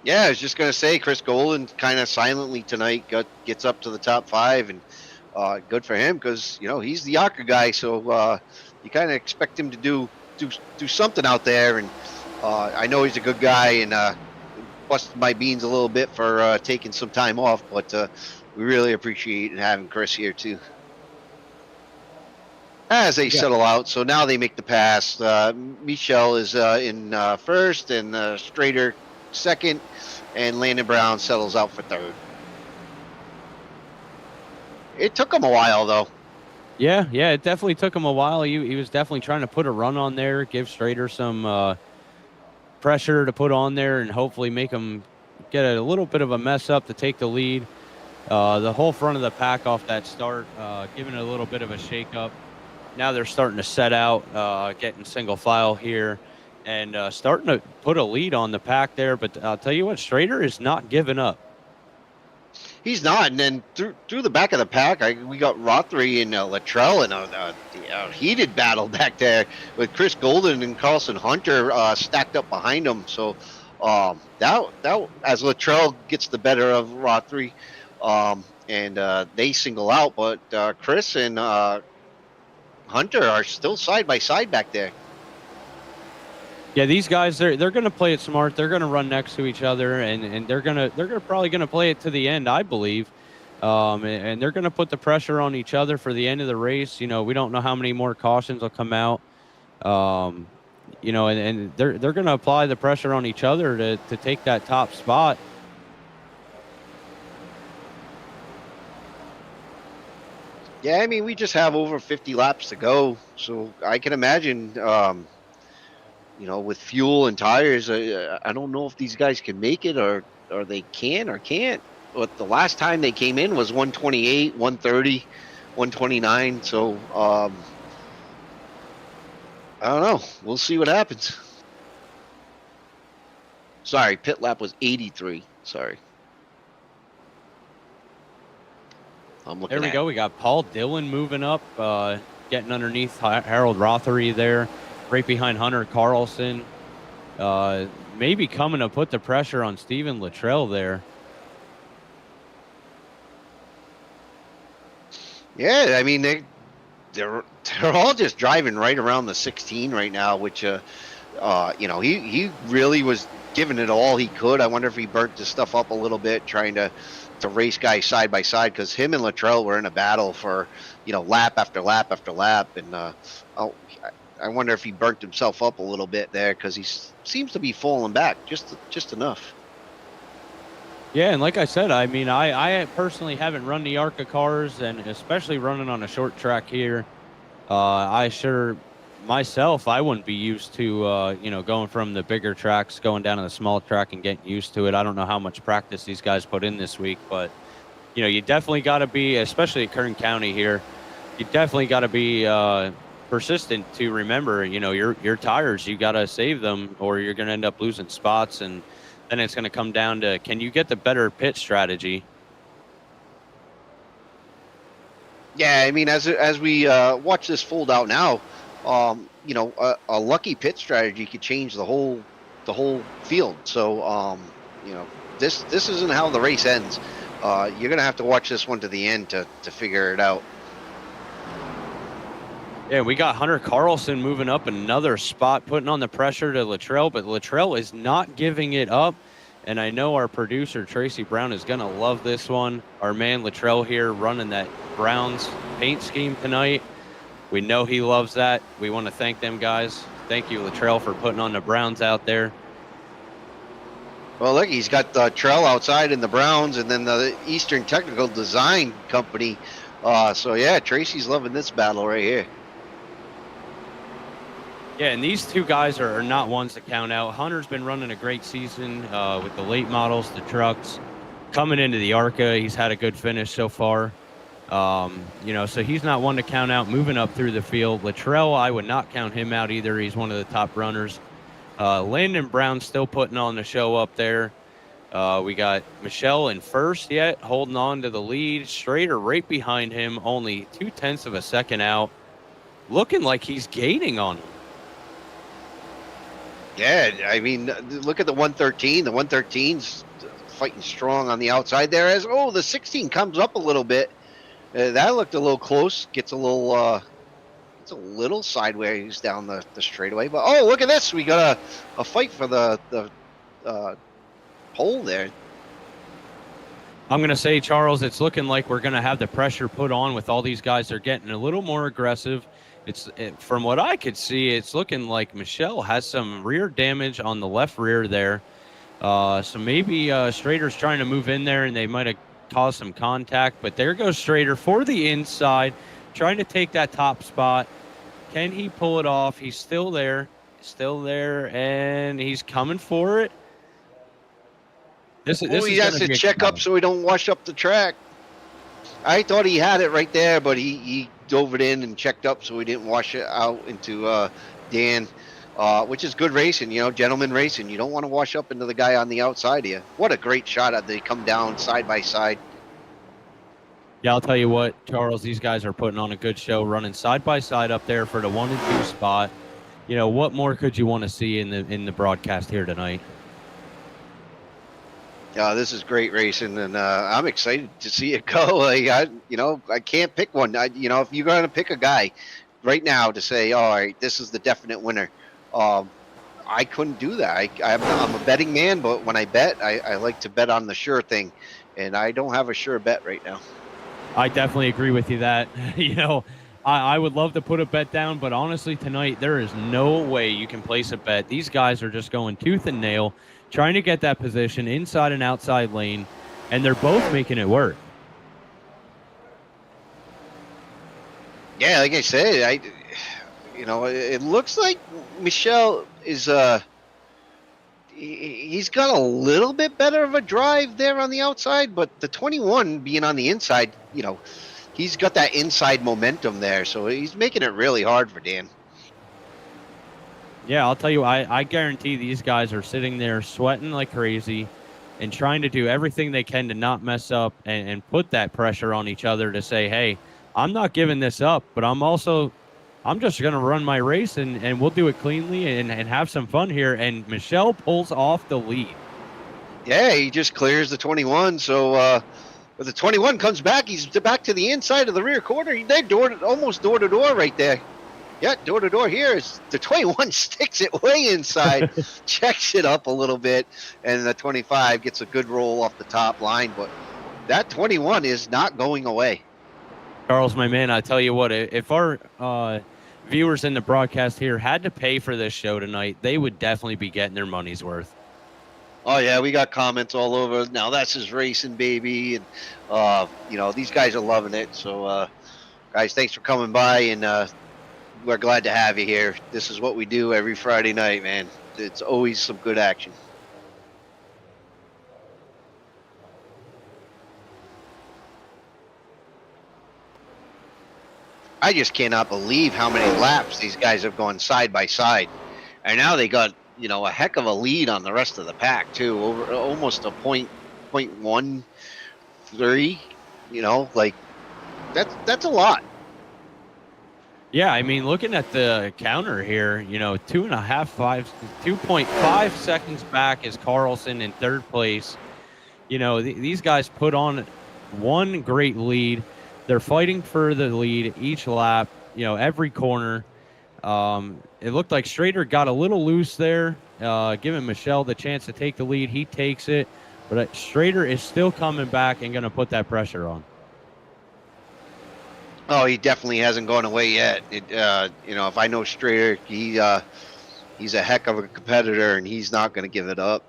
Yeah, I was just going to say, Chris Golden kind of silently tonight gets up to the top 5, and good for him because, he's the ARCA guy, so you kind of expect him to do something out there, and I know he's a good guy and busted my beans a little bit for taking some time off, but we really appreciate having Chris here too. As they settle out, so now they make the pass. Michelle is in first, and Strader second, and Landon Brown settles out for third. It took him a while though. Yeah, it definitely took him a while. He was definitely trying to put a run on there, give Strader some pressure to put on there, and hopefully make him get a little bit of a mess up to take the lead. The whole front of the pack off that start, giving it a little bit of a shake up. Now they're starting to set out, getting single file here, and starting to put a lead on the pack there. But I'll tell you what, Strader is not giving up. He's not, and then through the back of the pack, we got Rothery and Luttrell in a heated battle back there with Chris Golden and Carlson Hunter stacked up behind him. So that as Luttrell gets the better of Rothery, and they single out, but Chris and Hunter are still side by side back there. Yeah, these guys they're going to play it smart. They're going to run next to each other, and they're probably going to play it to the end, I believe. And they're going to put the pressure on each other for the end of the race. You know, we don't know how many more cautions will come out. You know, and they're going to apply the pressure on each other to take that top spot. Yeah, I mean, we just have over 50 laps to go, so I can imagine, you know, with fuel and tires, I don't know if these guys can make it or they can or can't. But the last time they came in was 128, 130, 129. So I don't know. We'll see what happens. Sorry, pit lap was 83. Sorry. I'm looking. There we go. We got Paul Dillon moving up, getting underneath Harold Rothery there, right behind Hunter Carlson. Maybe coming to put the pressure on Steven Luttrell there. Yeah, I mean they're all just driving right around the 16 right now, which you know, he really was giving it all he could. I wonder if he burnt his stuff up a little bit trying to race guys side by side, because him and Luttrell were in a battle for, you know, lap after lap after lap, and I wonder if he burnt himself up a little bit there, because he seems to be falling back just enough. Yeah, and like I said, I mean, I personally haven't run the ARCA cars, and especially running on a short track here. I sure myself, I wouldn't be used to, you know, going from the bigger tracks, going down to the small track and getting used to it. I don't know how much practice these guys put in this week, but, you know, you definitely got to be, especially at Kern County here, you definitely got to be persistent to remember, you know, your tires, you got to save them or you're going to end up losing spots. And then it's going to come down to, can you get the better pit strategy? Yeah, I mean, as we watch this fold out now, you know, a lucky pit strategy could change the whole field. So, you know, this isn't how the race ends. You're gonna have to watch this one to the end to figure it out. Yeah, we got Hunter Carlson moving up another spot, putting on the pressure to Luttrell, but Luttrell is not giving it up. And I know our producer, Tracy Brown, is going to love this one. Our man Luttrell here running that Browns paint scheme tonight. We know he loves that. We want to thank them guys. Thank you, Luttrell, for putting on the Browns out there. Well, look, he's got the Trell outside in the Browns, and then the Eastern Technical Design Company. So, yeah, Tracy's loving this battle right here. Yeah, and these two guys are not ones to count out. Hunter's been running a great season with the late models, the trucks. Coming into the ARCA, he's had a good finish so far. You know, so he's not one to count out moving up through the field. Luttrell, I would not count him out either. He's one of the top runners. Landon Brown still putting on the show up there. We got Michelle in first yet, holding on to the lead. Strader right behind him, only 0.2 of a second out. Looking like he's gaining on him. Yeah, I mean, look at the 113. The 113's fighting strong on the outside there. As the 16 comes up a little bit. That looked a little close. Gets a little, it's a little sideways down the straightaway. But look at this. We got a fight for the pole there. I'm going to say, Charles, it's looking like we're going to have the pressure put on with all these guys. They're getting a little more aggressive. From what I could see, it's looking like Michelle has some rear damage on the left rear there. So maybe Strader's trying to move in there and they might have caused some contact. But there goes Strader for the inside, trying to take that top spot. Can he pull it off? He's still there, and he's coming for it. This He is has going to be a check up so he don't wash up the track. I thought he had it right there, but he dove it in and checked up so he didn't wash it out into Dan, which is good racing, gentleman racing. You don't want to wash up into the guy on the outside of you. What a great shot as they come down side by side. Yeah, I'll tell you what, Charles, these guys are putting on a good show, running side by side up there for the 1 and 2 spot. What more could you want to see in the broadcast here tonight? Yeah, this is great racing, and I'm excited to see it go. I can't pick one. If you're going to pick a guy right now to say, all right, this is the definite winner, I couldn't do that. I'm a betting man, but when I bet, I like to bet on the sure thing, and I don't have a sure bet right now. I definitely agree with you that, I would love to put a bet down, but honestly, tonight, there is no way you can place a bet. These guys are just going tooth and nail, trying to get that position inside and outside lane, and they're both making it work. Yeah, like I said, it looks like Michel is he's got a little bit better of a drive there on the outside, but the 21 being on the inside, he's got that inside momentum there, so he's making it really hard for Dan. Yeah, I'll tell you, I guarantee these guys are sitting there sweating like crazy and trying to do everything they can to not mess up and put that pressure on each other to say, hey, I'm not giving this up, but I'm just going to run my race and we'll do it cleanly and have some fun here. And Michel pulls off the lead. Yeah, he just clears the 21. So but the 21 comes back. He's back to the inside of the rear corner. They're almost door to door right there. Yeah, door to door here. The 21 sticks it way inside, checks it up a little bit, and the 25 gets a good roll off the top line. But that 21 is not going away. Charles, my man, I tell you what, if our viewers in the broadcast here had to pay for this show tonight, they would definitely be getting their money's worth. Oh, yeah, we got comments all over. Now, that's his racing, baby. And, these guys are loving it. So, guys, thanks for coming by, and we're glad to have you here. This is what we do every Friday night, man. It's always some good action. I just cannot believe how many laps these guys have gone side by side. And now they got, a heck of a lead on the rest of the pack, too. Over almost a point 0.13, that's a lot. Yeah, I mean, looking at the counter here, 2.5 seconds back is Carlson in third place. These guys put on one great lead. They're fighting for the lead each lap, every corner. It looked like Strader got a little loose there, giving Michel the chance to take the lead. He takes it, but Strader is still coming back and going to put that pressure on. Oh, he definitely hasn't gone away yet. If I know Strader, he's a heck of a competitor, and he's not going to give it up.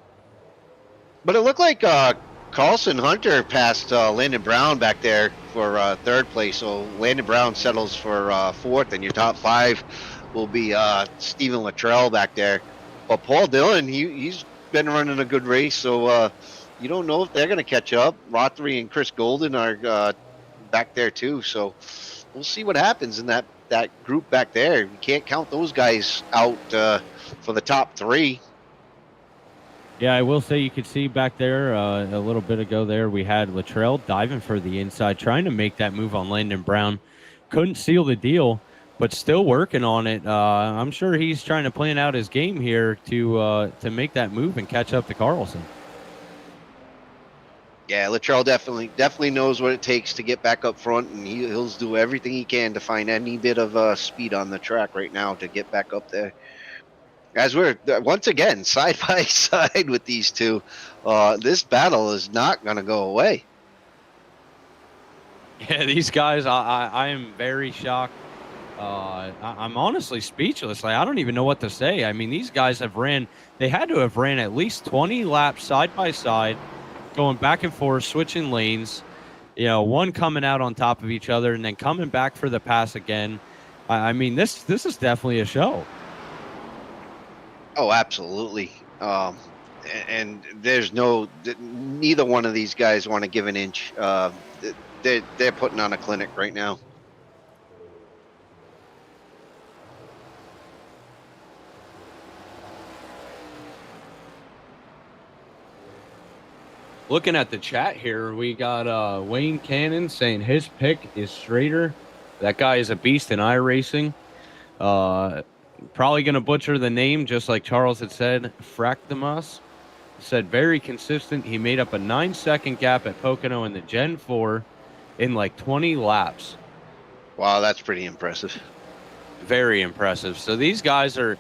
But it looked like Carlson Hunter passed Landon Brown back there for third place. So Landon Brown settles for fourth, and your top five will be Stephen Luttrell back there. But Paul Dillon, he's been running a good race, so you don't know if they're going to catch up. Rothery and Chris Golden are back there too, so we'll see what happens in that group back there. You can't count those guys out for the top three. Yeah, I will say you could see back there a little bit ago there, we had Luttrell diving for the inside, trying to make that move on Landon Brown. Couldn't seal the deal, but still working on it. I'm sure he's trying to plan out his game here to make that move and catch up to Carlson. Yeah, Luttrell definitely knows what it takes to get back up front, and he'll do everything he can to find any bit of speed on the track right now to get back up there. As we're once again side by side with these two, this battle is not going to go away. Yeah, these guys, I am very shocked. I'm honestly speechless. I don't even know what to say. I mean, these guys they had to have ran at least 20 laps side by side, going back and forth, switching lanes. one coming out on top of each other and then coming back for the pass again. I mean, this is definitely a show. Oh, absolutely. And there's neither one of these guys want to give an inch. They're putting on a clinic right now. Looking at the chat here, we got Wayne Cannon saying his pick is Schrader. That guy is a beast in iRacing. Probably going to butcher the name, just like Charles had said. Fractimus said very consistent. He made up a 9-second gap at Pocono in the Gen 4 in like 20 laps. Wow, that's pretty impressive. Very impressive. So these guys are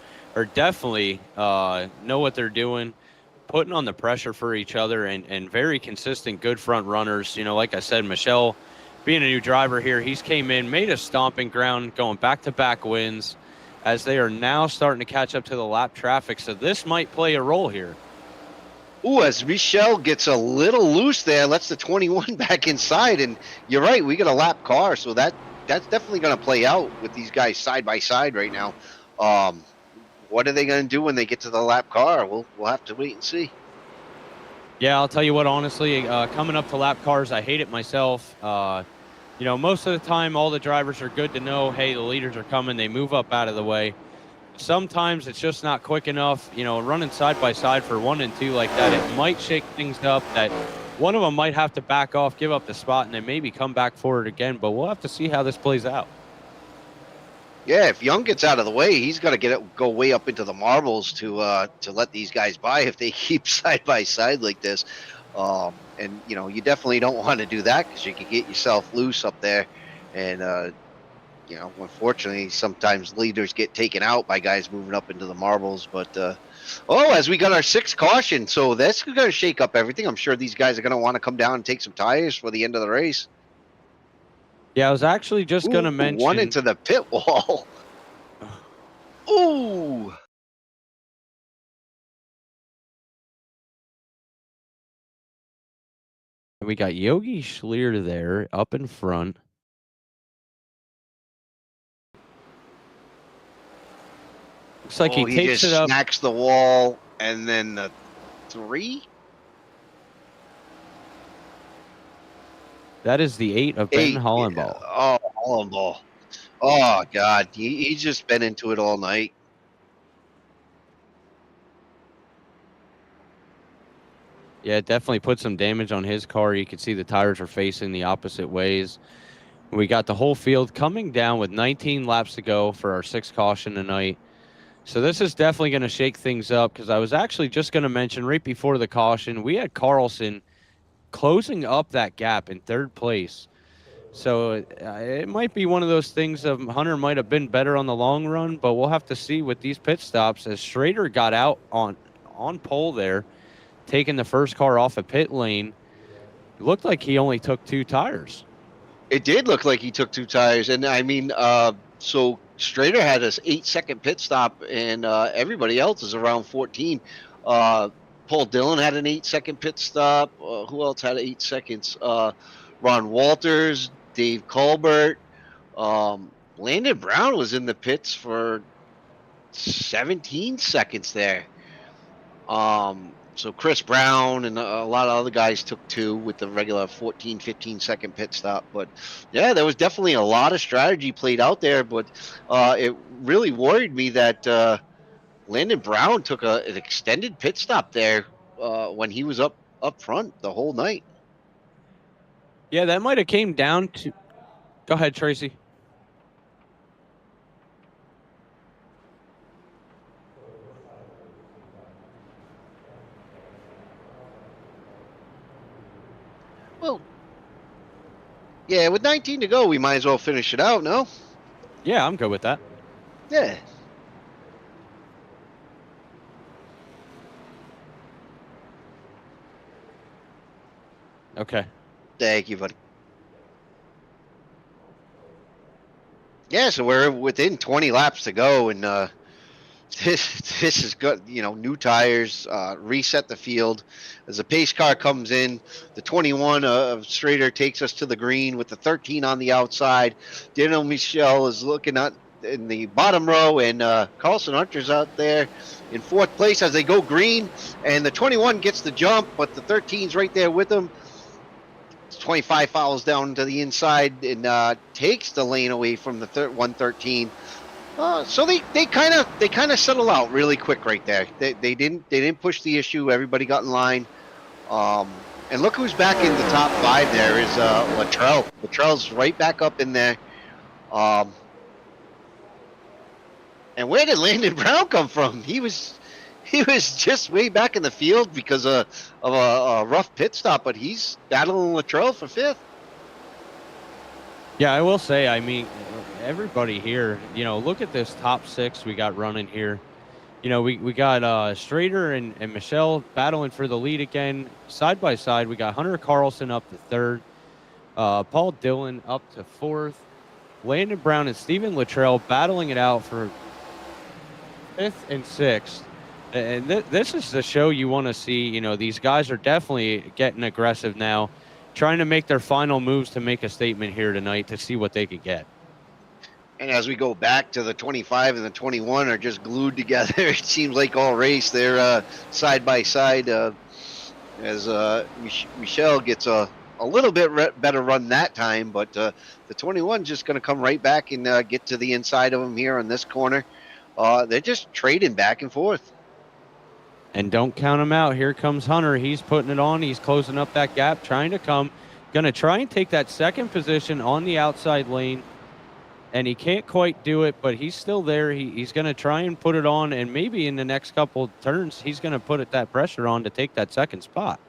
definitely know what they're doing, putting on the pressure for each other, and very consistent, good front runners. Like I said, Michelle, being a new driver here, he's came in, made a stomping ground, going back-to-back wins, as they are now starting to catch up to the lap traffic. So this might play a role here. Ooh, as Michelle gets a little loose there, lets the 21 back inside, and you're right, we got a lap car, so that's definitely going to play out with these guys side by side right now. What are they going to do when they get to the lap car? We'll have to wait and see. Yeah, I'll tell you what, honestly, coming up to lap cars, I hate it myself. Most of the time, all the drivers are good to know, hey, the leaders are coming. They move up out of the way. Sometimes it's just not quick enough. Running side by side for 1 and 2 like that, it might shake things up. That one of them might have to back off, give up the spot, and then maybe come back for it again. But we'll have to see how this plays out. Yeah, if Young gets out of the way, he's got to go way up into the marbles to let these guys by if they keep side by side like this. And you definitely don't want to do that because you can get yourself loose up there. And unfortunately, sometimes leaders get taken out by guys moving up into the marbles. But as we got our 6th caution, so that's going to shake up everything. I'm sure these guys are going to want to come down and take some tires for the end of the race. Yeah, I was actually just going to mention... One into the pit wall. Ooh. We got Yogi Schlier there up in front. Looks like he takes just it up. Smacks the wall, and then the 3? That is the 8 of Ben Hollenball. Yeah. Oh, Hollenball. Oh, God. He's just been into it all night. Yeah, it definitely put some damage on his car. You can see the tires are facing the opposite ways. We got the whole field coming down with 19 laps to go for our 6th caution tonight. So this is definitely going to shake things up, because I was actually just going to mention right before the caution, we had Carlson closing up that gap in 3rd place. So it might be one of those things of Hunter might have been better on the long run, but we'll have to see with these pit stops, as Schrader got out on pole there, taking the first car off a pit lane. It looked like he only took 2 tires. It did look like he took 2 tires. And I mean, so Schrader had an 8-second pit stop, and everybody else is around 14. Paul Dillon had an 8-second pit stop. Who else had 8 seconds? Ron Walters, Dave Colbert. Landon Brown was in the pits for 17 seconds there. So Chris Brown and a lot of other guys took 2 with the regular 14, 15-second pit stop. But, yeah, there was definitely a lot of strategy played out there. But it really worried me that Landon Brown took an extended pit stop there when he was up front the whole night. Yeah, that might have came down to... Go ahead, Tracy. Well, yeah, with 19 to go, we might as well finish it out, no? Yeah, I'm good with that. Yeah. Okay. Thank you, buddy. Yeah, so we're within 20 laps to go, and This is good. You know, new tires, reset the field. As the pace car comes in, the 21 of Strader takes us to the green with the 13 on the outside. Daniel Michel is looking at in the bottom row, and Carlson Hunter's out there in fourth place as they go green. And the 21 gets the jump, but the 13's right there with him. 25 follows down to the inside and takes the lane away from the 113. So they kind of settle out really quick right there. They didn't push the issue. Everybody got in line. And look who's back in the top 5 there is Luttrell. Luttrell's right back up in there. And where did Landon Brown come from? He was just way back in the field because of a rough pit stop, but he's battling Luttrell for 5th. Yeah, I will say, I mean, everybody here, you know, look at this top 6 we got running here. You know, we got Strader and Michelle battling for the lead again. Side by side, we got Hunter Carlson up to 3rd. Paul Dillon up to 4th. Landon Brown and Steven Luttrell battling it out for 5th and 6th. And this is the show you want to see. You know, these guys are definitely getting aggressive now, trying to make their final moves to make a statement here tonight to see what they could get. And as we go back to the 25 and the 21 are just glued together, it seems like all race. They're side by side as Michelle gets a little bit better run that time, but the 21 just going to come right back and get to the inside of him here on this corner. They're just trading back and forth. And don't count him out. Here comes Hunter. He's putting it on. He's closing up that gap, trying to come. Going to try and take that second position on the outside lane. And he can't quite do it, but he's still there. He's going to try and put it on, and maybe in the next couple turns, he's going to put that pressure on to take that second spot.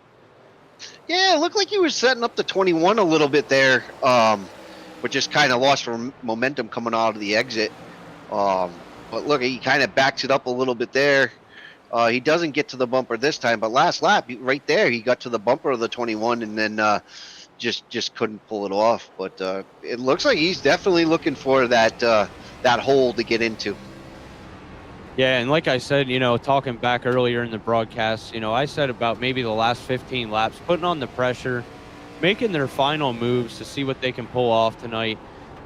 Yeah, it looked like he was setting up the 21 a little bit there, but just kind of lost momentum coming out of the exit. But look, he kind of backs it up a little bit there. He doesn't get to the bumper this time, but last lap, right there, he got to the bumper of the 21 and then just couldn't pull it off. But it looks like he's definitely looking for that hole to get into. Yeah, and like I said, you know, talking back earlier in the broadcast, you know, I said about maybe the last 15 laps, putting on the pressure, making their final moves to see what they can pull off tonight.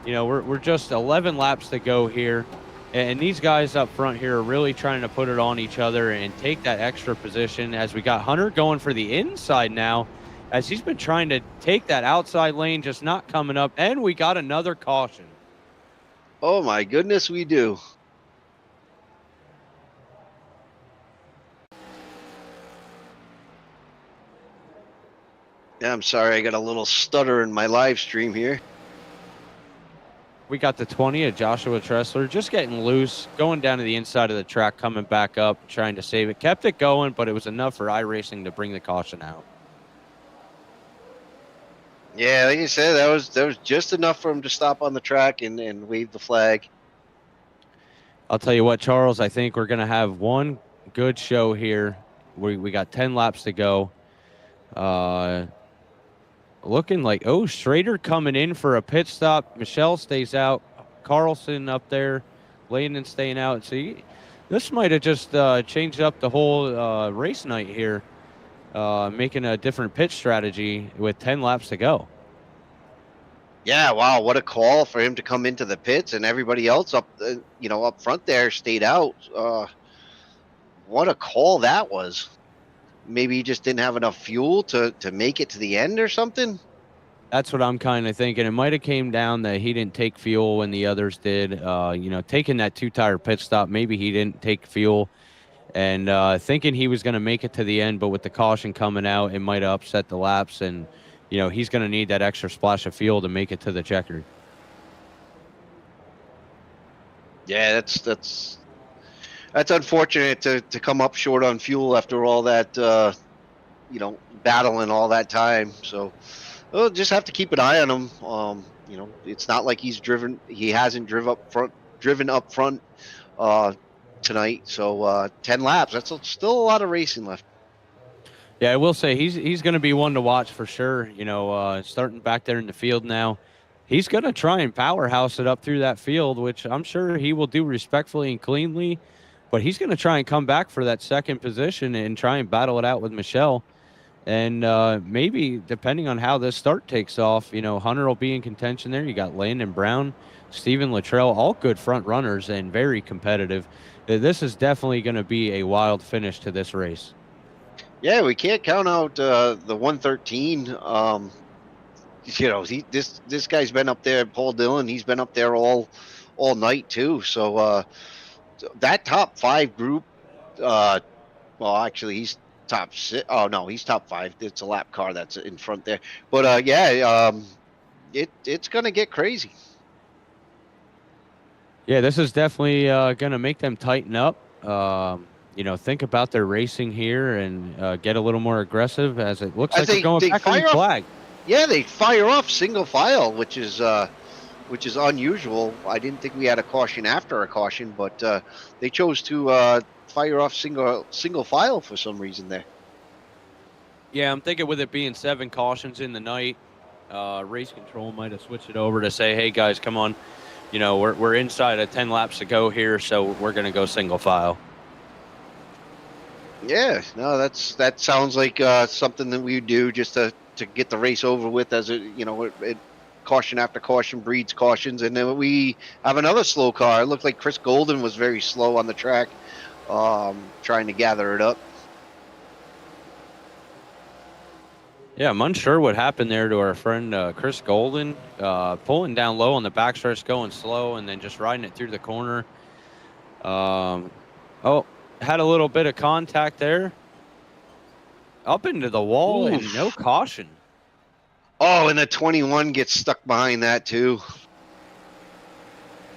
You know, we're just 11 laps to go here. And these guys up front here are really trying to put it on each other and take that extra position as we got Hunter going for the inside now, as he's been trying to take that outside lane, just not coming up. And we got another caution. Oh, my goodness, we do. Yeah, I'm sorry. I got a little stutter in my live stream here. We got the 20 of Joshua Tressler just getting loose, going down to the inside of the track, coming back up, trying to save it. Kept it going, but it was enough for iRacing to bring the caution out. Yeah, like you said, that was just enough for him to stop on the track and wave the flag. I'll tell you what, Charles, I think we're going to have one good show here. We got 10 laps to go. Looking like, Schrader coming in for a pit stop. Michelle stays out. Carlson up there. Landon staying out. So this might have just changed up the whole race night here, making a different pit strategy with 10 laps to go. Yeah, wow, what a call for him to come into the pits, and everybody else up front there stayed out. What a call that was. Maybe he just didn't have enough fuel to make it to the end or something. That's what I'm kind of thinking. It might have came down that he didn't take fuel when the others did. Taking that 2-tire pit stop, maybe he didn't take fuel, and thinking he was going to make it to the end, but with the caution coming out, it might have upset the laps, and he's going to need that extra splash of fuel to make it to the checker. Yeah, that's unfortunate to come up short on fuel after all that, battling all that time. So we'll just have to keep an eye on him. It's not like he hasn't driven up front tonight. So 10 laps, that's still a lot of racing left. Yeah, I will say he's going to be one to watch for sure. Starting back there in the field now. He's going to try and powerhouse it up through that field, which I'm sure he will do respectfully and cleanly. but he's going to try and come back for that second position and try and battle it out with Michelle. And maybe, depending on how this start takes off, Hunter will be in contention there. You got Landon Brown, Steven Luttrell, all good front runners and very competitive. This is definitely going to be a wild finish to this race. Yeah, we can't count out the 113. This guy's been up there. Paul Dillon, he's been up there all night too. So that top 5 group, well, actually, he's top 6. Oh no, he's top 5. It's a lap car that's in front there. But it's gonna get crazy. Yeah, this is definitely going to make them tighten up. Think about their racing here and get a little more aggressive, as it looks like they're going back on the flag. Yeah, they fire off single file, which is unusual. I didn't think we had a caution after a caution, but they chose to fire off single file for some reason there. Yeah, I'm thinking with it being 7 cautions in the night, race control might have switched it over to say, hey guys, come on, we're inside of 10 laps to go here, so we're going to go single file. Yeah, no, that sounds like something that we would do just to get the race over with, as it caution after caution breeds cautions. And then we have another slow car. It looked like Chris Golden was very slow on the track, trying to gather it up. Yeah, I'm unsure what happened there to our friend Chris Golden, pulling down low on the backstretch, going slow, and then just riding it through the corner. Had a little bit of contact there. Up into the wall. Oof. And no caution. Oh, and the 21 gets stuck behind that too.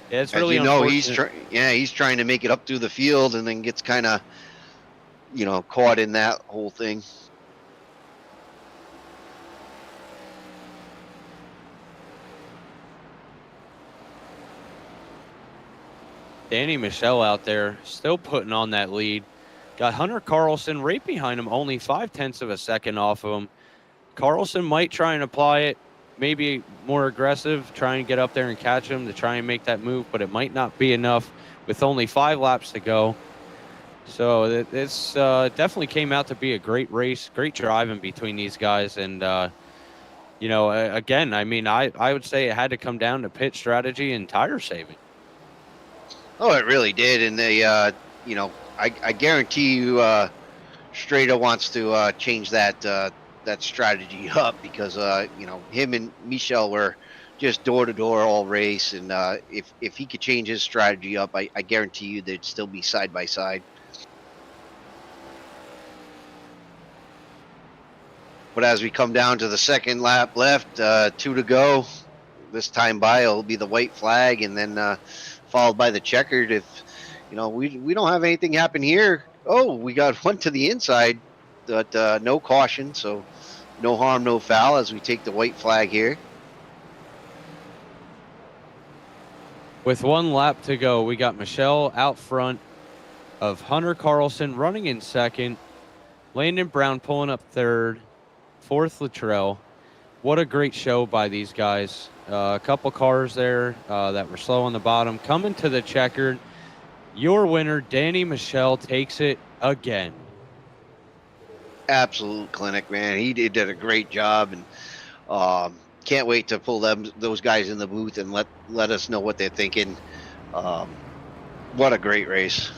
Yeah, it's really unfortunate. He's trying to make it up through the field and then gets kind of, caught in that whole thing. Danny Michelle out there still putting on that lead. Got Hunter Carlson right behind him, only 0.5 of a second off of him. Carlson might try and apply it, maybe more aggressive, try and get up there and catch him to try and make that move, but it might not be enough with only 5 laps to go. So this definitely came out to be a great race, great driving between these guys. And, again, I would say it had to come down to pit strategy and tire saving. Oh, it really did. And they, I guarantee you Strada wants to change that strategy up, because, him and Michel were just door-to-door all race. And if he could change his strategy up, I guarantee you they'd still be side by side. But as we come down to the second lap left, 2 to go, this time by it'll be the white flag, and then followed by the checkered. If we don't have anything happen here. Oh, we got one to the inside, but no caution, so no harm, no foul as we take the white flag here. With 1 lap to go, we got Michelle out front of Hunter Carlson running in second, Landon Brown pulling up third, 4th Luttrell. What a great show by these guys. A couple cars there that were slow on the bottom. Coming to the checkered, your winner, Danny Michelle, takes it again. Absolute clinic, man. He did a great job, and can't wait to pull those guys in the booth and let us know what they're thinking. What a great race.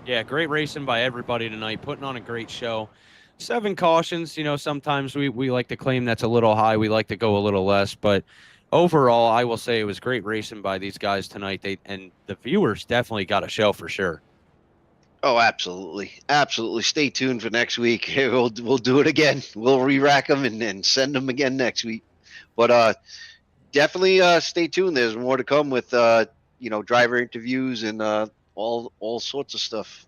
Yeah, great racing by everybody tonight, putting on a great show. 7 cautions, sometimes we like to claim that's a little high. We like to go a little less, but overall, I will say it was great racing by these guys tonight. And the viewers definitely got a show for sure. Oh, absolutely. Absolutely. Stay tuned for next week. We'll do it again. We'll re-rack them and send them again next week. But definitely stay tuned. There's more to come with, driver interviews and all sorts of stuff.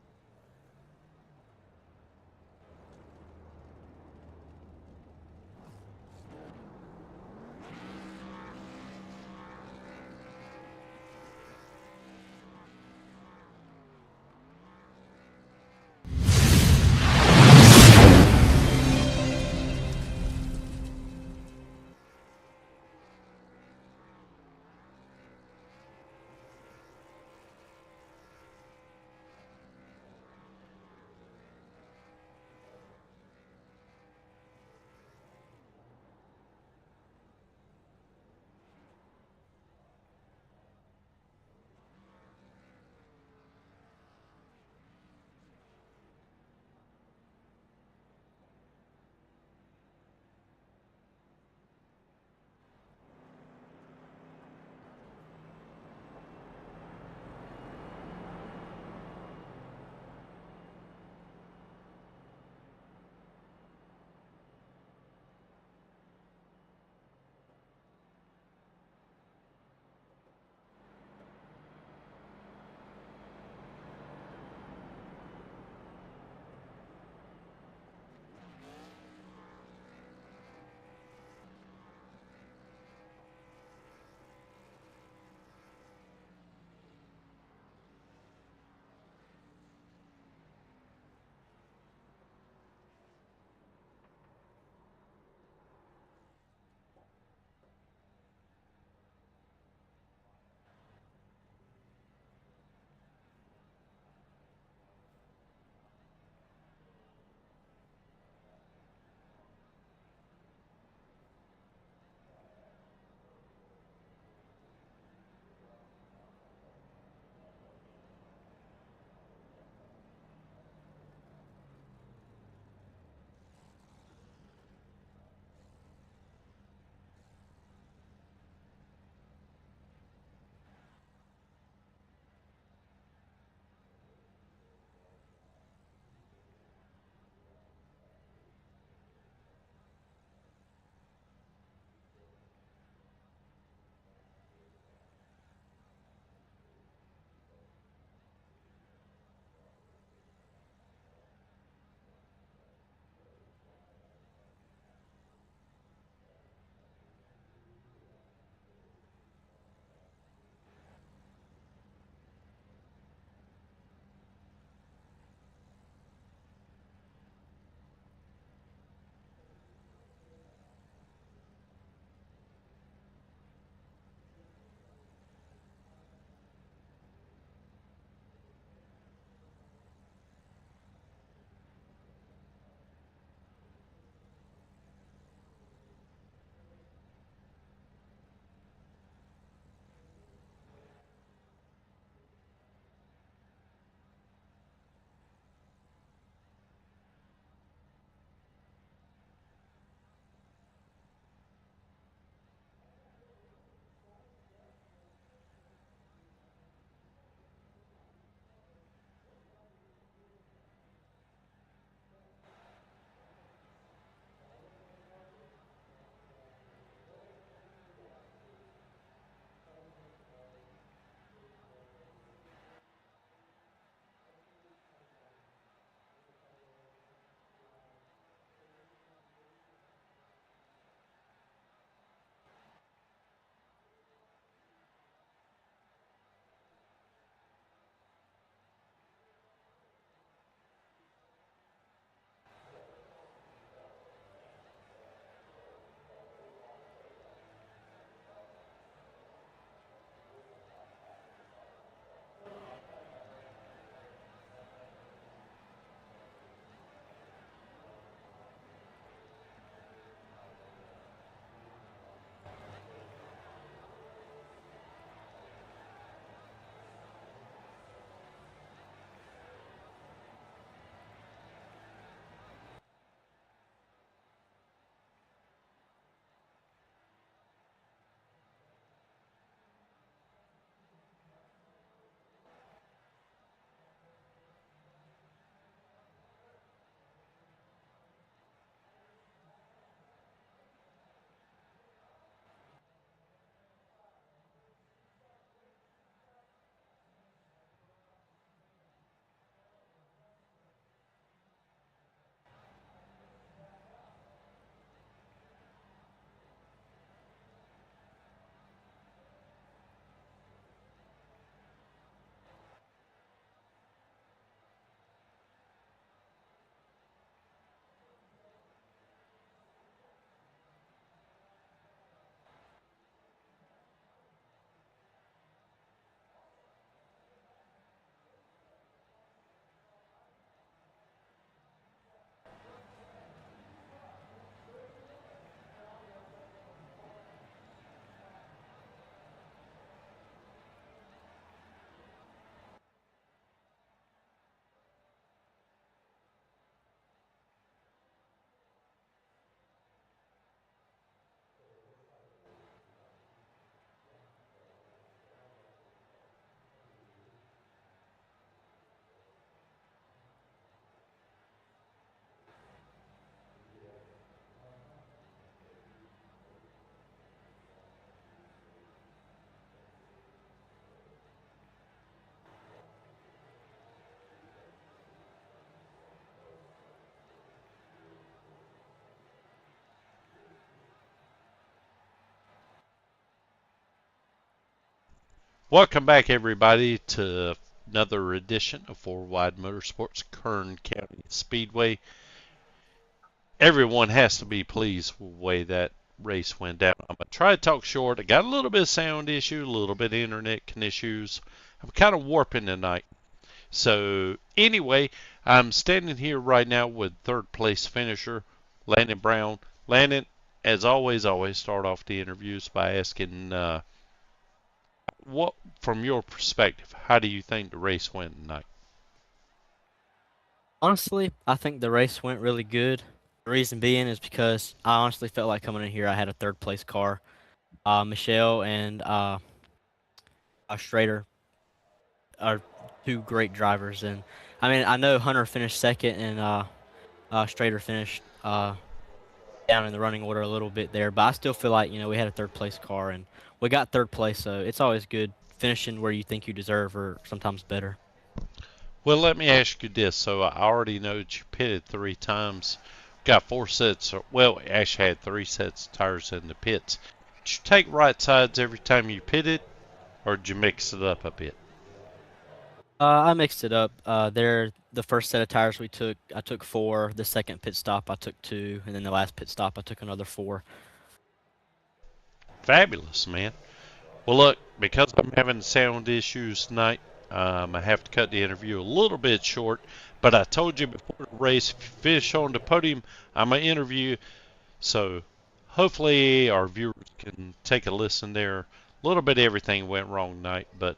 Welcome back, everybody, to another edition of Four Wide Motorsports Kern County Speedway. Everyone has to be pleased with the way that race went down. I'm going to try to talk short. I got a little bit of sound issue, a little bit of internet issues. I'm kind of warping tonight. So, anyway, I'm standing here right now with third place finisher Landon Brown. Landon, as always start off the interviews by asking what, from your perspective, how do you think the race went tonight? Honestly, I think the race went really good. The reason being is because I honestly felt like coming in here I had a third place car. Michelle and Strader are two great drivers, and I mean I know Hunter finished second and Strader finished down in the running order a little bit there, but I still feel like we had a third place car and we got third place, so it's always good finishing where you think you deserve, or sometimes better. Well, let me ask you this. So I already know that you pitted 3 times. Got 4 sets. Well, actually had 3 sets of tires in the pits. Did you take right sides every time you pitted, or did you mix it up a bit? I mixed it up. The first set of tires I took 4. The second pit stop, I took 2, and then the last pit stop, I took another 4. Fabulous, man. Well, look, because I'm having sound issues tonight, I have to cut the interview a little bit short. But I told you before the race, if you finish on the podium, I'm going to interview you. So hopefully our viewers can take a listen there. A little bit of everything went wrong tonight, but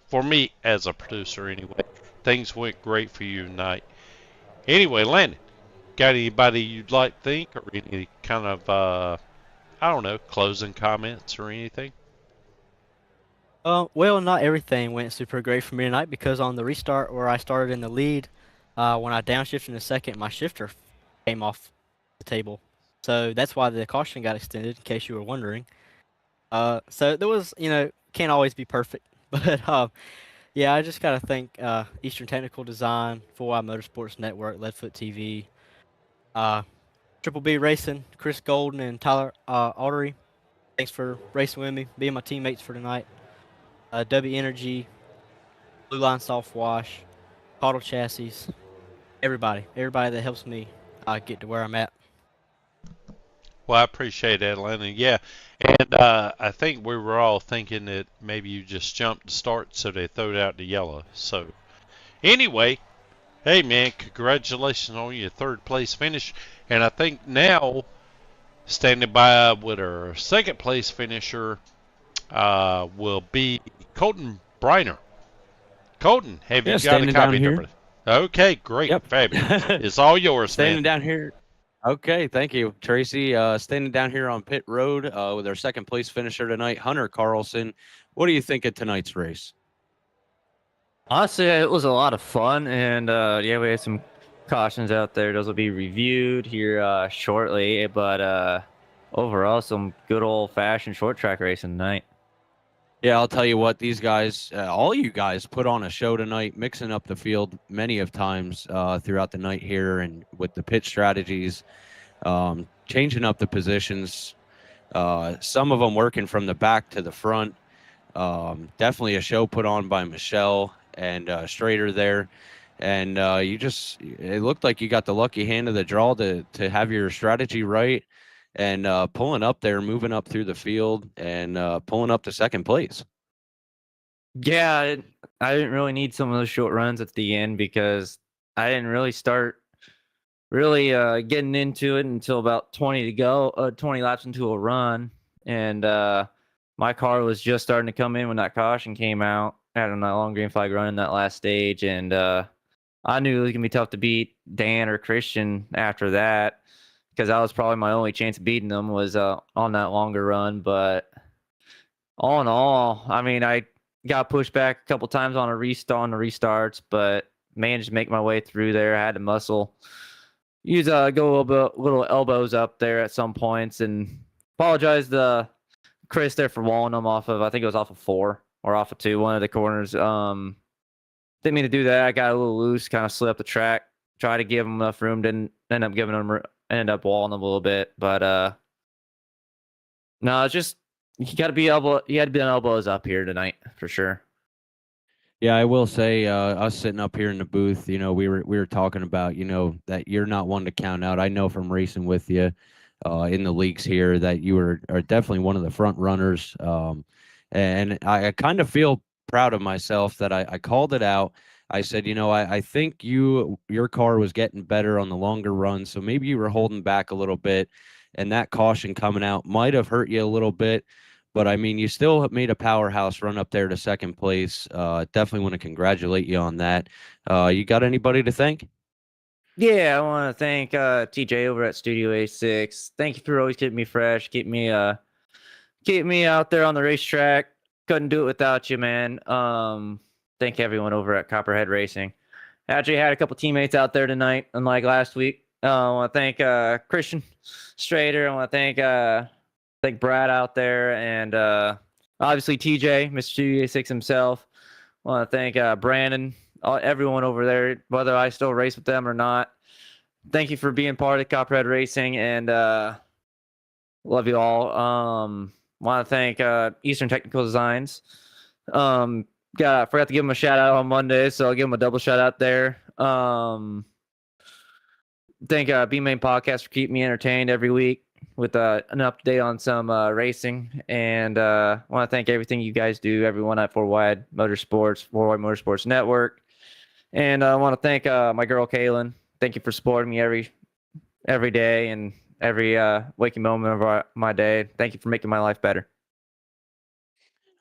for me as a producer anyway, things went great for you tonight. Anyway, Landon, got anybody you'd like to think, or any kind of, I don't know, closing comments or anything? Well, not everything went super great for me tonight, because on the restart where I started in the lead, when I downshifted in the second, my shifter came off the table. So that's why the caution got extended, in case you were wondering. So there was, can't always be perfect, but yeah, I just gotta thank Eastern Technical Design, 4i Motorsports Network, Leadfoot TV, Triple B Racing, Chris Golden and Tyler Autry. Thanks for racing with me, being my teammates for tonight. W Energy, Blue Line Soft Wash, Caudal Chassis, everybody that helps me get to where I'm at. Well, I appreciate that, Landon. Yeah, and I think we were all thinking that maybe you just jumped to start, so they throwed out the yellow. So, anyway, hey man, congratulations on your third place finish. And I think now, standing by with our second place finisher, will be Colton Briner. Colton, have you got a standing copy down number? Okay, great, Yep. fabulous. It's all yours, Standing man. down here. Okay, thank you, Tracy. Standing down here on pit road with our second place finisher tonight, Hunter Carlson. What do you think of tonight's race? Honestly, it was a lot of fun, and yeah, we had some cautions out there. Those will be reviewed here shortly, but overall, some good old-fashioned short track racing tonight. Yeah, I'll tell you what, these guys, all you guys put on a show tonight, mixing up the field many of times throughout the night here, and with the pit strategies, changing up the positions, some of them working from the back to the front. Definitely a show put on by Michelle and Strader there. And it looked like you got the lucky hand of the draw to have your strategy right, and pulling up there, moving up through the field, and pulling up to second place. Yeah, I didn't really need some of those short runs at the end, because I didn't really start getting into it until about 20 to go, 20 laps into a run, and my car was just starting to come in when that caution came out. I had a long green flag run in that last stage, and I knew it was gonna be tough to beat Dan or Christian after that, because that was probably my only chance of beating them was on that longer run. But all in all, I mean, I got pushed back a couple times on the restarts, but managed to make my way through there. I had to go little elbows up there at some points, and apologize to Chris there for walling them off of, I think it was off of 4 or off of 2, one of the corners. Didn't mean to do that. I got a little loose, kind of slid up the track, tried to give him enough room, didn't end up walling them a little bit. But no, it's just You got to be elbow. You had to be on elbows up here tonight for sure. Yeah, I will say, us sitting up here in the booth, we were talking about, that you're not one to count out. I know from racing with you, in the leagues here that you are definitely one of the front runners. And I kind of feel proud of myself that I called it out. I said, I think your car was getting better on the longer run, so maybe you were holding back a little bit, and that caution coming out might have hurt you a little bit. But I mean, you still made a powerhouse run up there to second place. Definitely want to congratulate you on that. You got anybody to thank? Yeah, I want to thank TJ over at Studio A6. Thank you for always keeping me fresh, keep me out there on the racetrack. Couldn't do it without you, man. Thank everyone over at Copperhead Racing. Actually had a couple teammates out there tonight, unlike last week. I want to thank Christian Strader. I want to thank Brad out there, and obviously TJ, Mr. Studio A6 himself. I want to thank Brandon, everyone over there, whether I still race with them or not. Thank you for being part of Copperhead Racing, and love you all. Want to thank Eastern Technical Designs. Forgot to give them a shout out on Monday, so I'll give them a double shout out there. Thank B Main Podcast for keeping me entertained every week with an update on some racing, and want to thank everything you guys do, everyone at Four Wide Motorsports Network, and I want to thank my girl Kaylin. Thank you for supporting me every day and every waking moment of my day. Thank you for making my life better.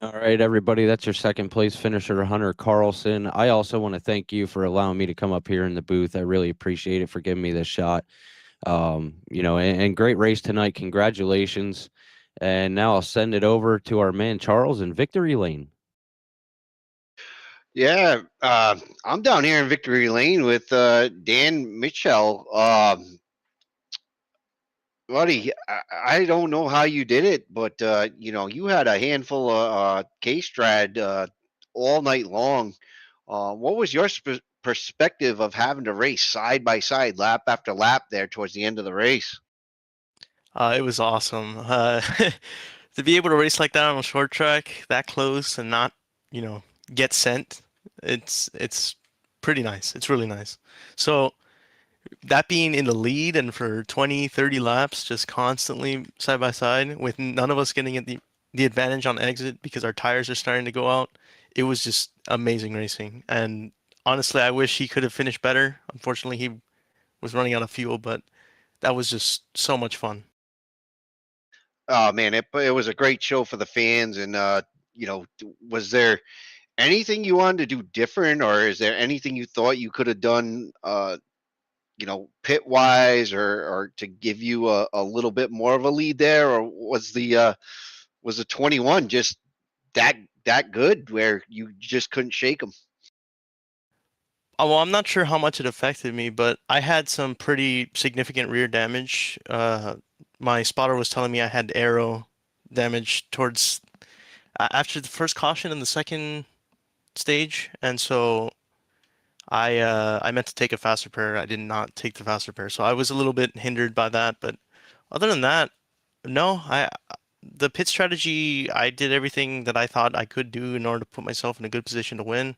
All right, everybody, that's your second place finisher, Hunter Carlson. I also want to thank you for allowing me to come up here in the booth. I really appreciate it for giving me this shot. And great race tonight. Congratulations. And now I'll send it over to our man Charles in Victory Lane. Yeah, I'm down here in Victory Lane with Dan Mitchell. Buddy, I don't know how you did it, but you had a handful of K-Strad all night long. What was your perspective of having to race side by side, lap after lap there towards the end of the race? It was awesome. To be able to race like that on a short track, that close, and not, get sent, it's pretty nice. It's really nice. So that being in the lead and for 20, 30 laps, just constantly side by side, with none of us getting the advantage on exit because our tires are starting to go out, it was just amazing racing. And honestly, I wish he could have finished better. Unfortunately, he was running out of fuel, but that was just so much fun. Oh man, it was a great show for the fans, and was there anything you wanted to do different, or is there anything you thought you could have done, pit wise, or to give you a little bit more of a lead there, or was the 21 just that good where you just couldn't shake them? Oh, well, I'm not sure how much it affected me, but I had some pretty significant rear damage. My spotter was telling me I had aero damage towards after the first caution in the second stage, and so I meant to take a fast repair. I did not take the fast repair, so I was a little bit hindered by that. But other than that, no, the pit strategy, I did everything that I thought I could do in order to put myself in a good position to win.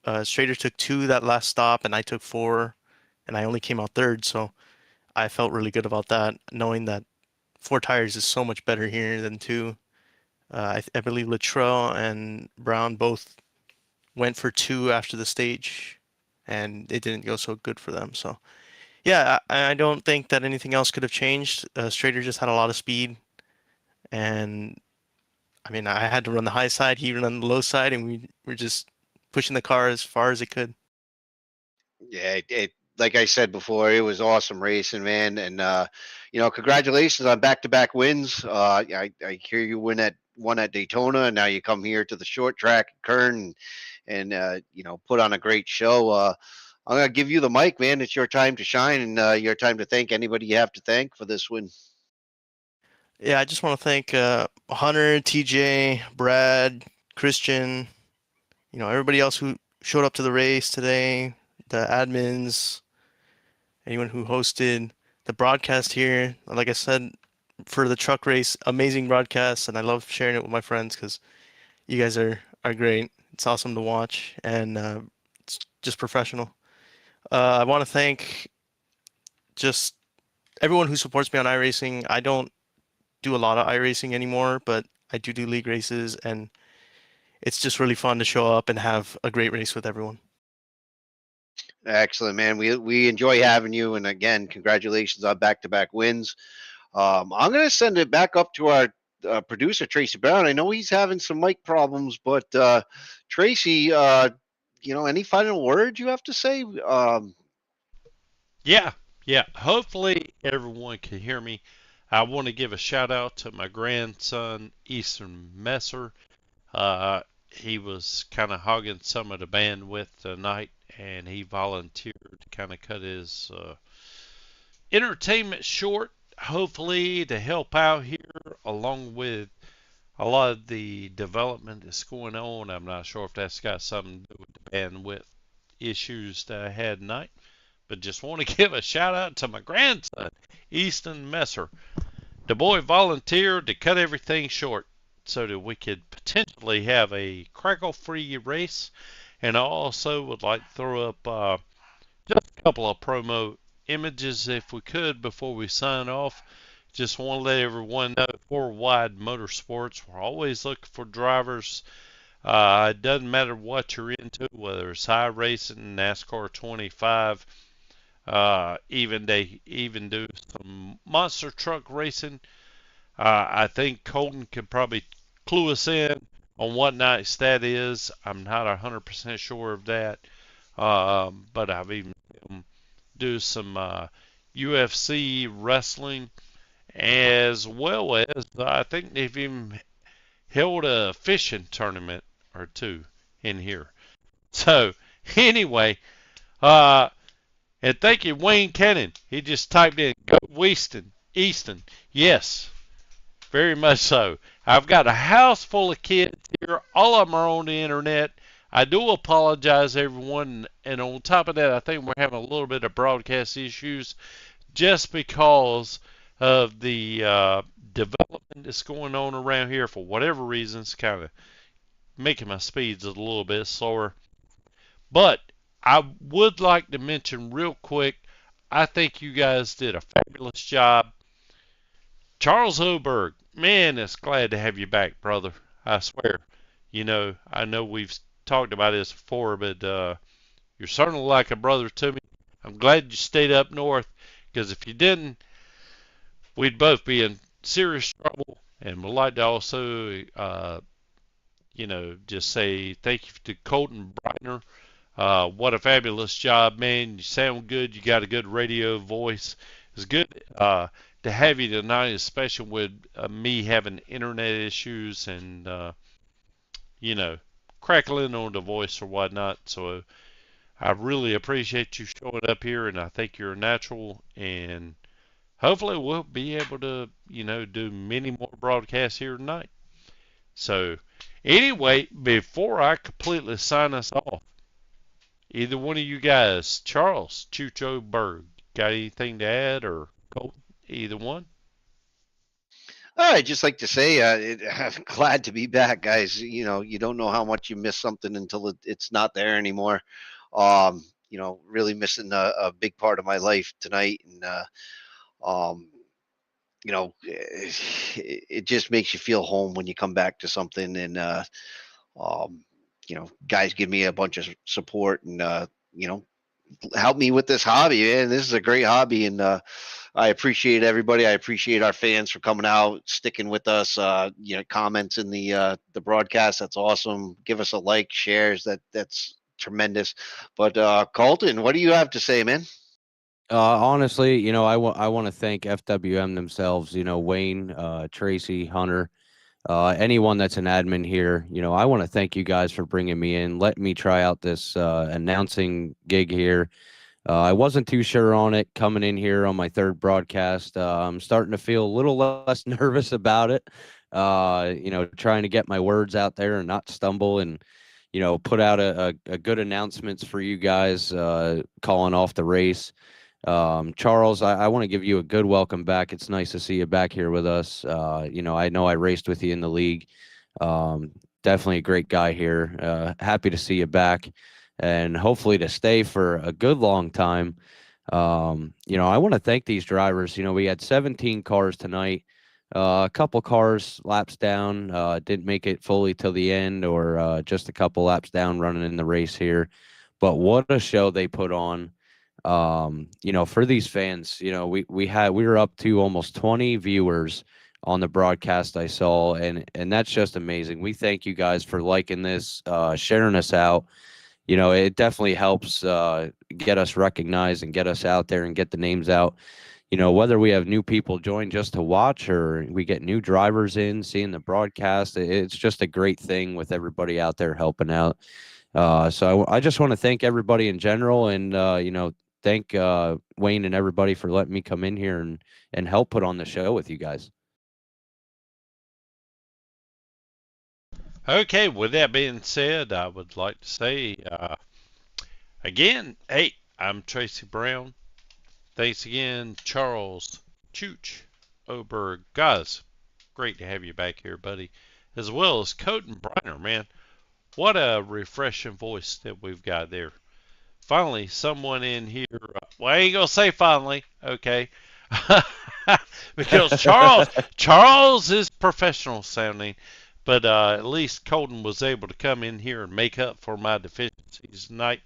Strader took 2 that last stop, and I took 4, and I only came out third, so I felt really good about that, knowing that 4 tires is so much better here than 2. I believe Luttrell and Brown both went for 2 after the stage, and it didn't go so good for them. So yeah, I don't think that anything else could have changed. Strader just had a lot of speed, and I mean, I had to run the high side, he ran the low side, and we were just pushing the car as far as it could. Yeah, like I said before, it was awesome racing, man, and congratulations on back-to-back wins. I hear you won at Daytona, and now you come here to the short track at Kern, and put on a great show. I'm gonna give you the mic, man. It's your time to shine, and your time to thank anybody you have to thank for this win. Yeah, I just want to thank Hunter, TJ, Brad, Christian, everybody else who showed up to the race today, the admins, anyone who hosted the broadcast here. Like I said, for the truck race. Amazing broadcast, and I love sharing it with my friends because you guys are great. It's awesome to watch, and it's just professional. I want to thank just everyone who supports me on iRacing. I don't do a lot of iRacing anymore, but I do league races, and it's just really fun to show up and have a great race with everyone. Excellent, man. We enjoy having you, and again, congratulations on back-to-back wins. I'm going to send it back up to our producer, Tracy Brown. I know he's having some mic problems, but Tracy, any final words you have to say? Yeah, yeah. Hopefully everyone can hear me. I want to give a shout out to my grandson, Easton Messer. He was kind of hogging some of the bandwidth tonight, and he volunteered to kind of cut his entertainment short, hopefully to help out here along with a lot of the development that's going on. I'm not sure if that's got something to do with the bandwidth issues that I had tonight, but just want to give a shout out to my grandson, Easton Messer. The boy volunteered to cut everything short so that we could potentially have a crackle-free race, and I also would like to throw up just a couple of promo images if we could before we sign off. Just want to let everyone know Worldwide Motorsports, we're always looking for drivers. It doesn't matter what you're into, whether it's high racing, NASCAR 25, they even do some monster truck racing. I think Colton can probably clue us in on what nights that is. I'm not 100% sure of that, but I've even do some UFC wrestling, as well as I think they've even held a fishing tournament or two in here. So anyway, and thank you, Wayne Cannon. He just typed in "Go Easton." Yes, very much so. I've got a house full of kids here. All of them are on the internet. I do apologize, everyone. And on top of that, I think we're having a little bit of broadcast issues just because of the development that's going on around here for whatever reasons, kind of making my speeds a little bit slower. But I would like to mention real quick, I think you guys did a fabulous job. Charles Oberg, man, it's glad to have you back, brother. I swear. I know we've talked about this before, but you're certainly like a brother to me. I'm glad you stayed up north, because if you didn't, we'd both be in serious trouble. And we'd like to also, just say thank you to Colton Breitner. What a fabulous job, man. You sound good. You got a good radio voice. It's good to have you tonight, especially with me having internet issues and, crackling on the voice or whatnot. So I really appreciate you showing up here, and I think you're a natural. And hopefully we'll be able to, do many more broadcasts here tonight. So anyway, before I completely sign us off, either one of you guys, Charles, Chucho Berg, got anything to add, or Colton? Either one? I'd just like to say, I'm glad to be back, guys. You don't know how much you miss something until it's not there anymore. Really missing a big part of my life tonight, and it just makes you feel home when you come back to something. And guys give me a bunch of support, and help me with this hobby, man. This is a great hobby, and I appreciate everybody. I appreciate our fans for coming out, sticking with us. Comments in the broadcast. That's awesome. Give us a like, shares. That's tremendous. But Colton, what do you have to say, man? Honestly, I want to thank FWM themselves. Wayne, Tracy, Hunter, anyone that's an admin here. I want to thank you guys for bringing me in, letting me try out this announcing gig here. I wasn't too sure on it coming in here on my third broadcast. I'm starting to feel a little less nervous about it. Trying to get my words out there and not stumble, and put out a good announcements for you guys calling off the race. Charles, I want to give you a good welcome back. It's nice to see you back here with us. You know I raced with you in the league. Definitely a great guy here. Happy to see you back, and hopefully to stay for a good long time. You know, I want to thank these drivers. You know, we had 17 cars tonight. A couple cars laps down, didn't make it fully till the end, or just a couple laps down running in the race here. But what a show they put on. You know, for these fans, you know, we were up to almost 20 viewers on the broadcast I saw, and that's just amazing. We thank you guys for liking this, sharing us out. You know, it definitely helps get us recognized and get us out there and get the names out. You know, whether we have new people join just to watch or we get new drivers in, seeing the broadcast, it's just a great thing with everybody out there helping out. So I just want to thank everybody in general, and you know, thank Wayne and everybody for letting me come in here and help put on the show with you guys. Okay, with that being said, I would like to say again, hey, I'm Tracy Brown. Thanks again, Charles Chooch Oberg. Guys, great to have you back here, buddy. As well as Colton Briner, man. What a refreshing voice that we've got there. Finally, someone in here. Well, I ain't gonna say finally, okay? Because Charles is professional sounding, but at least Colton was able to come in here and make up for my deficiencies tonight.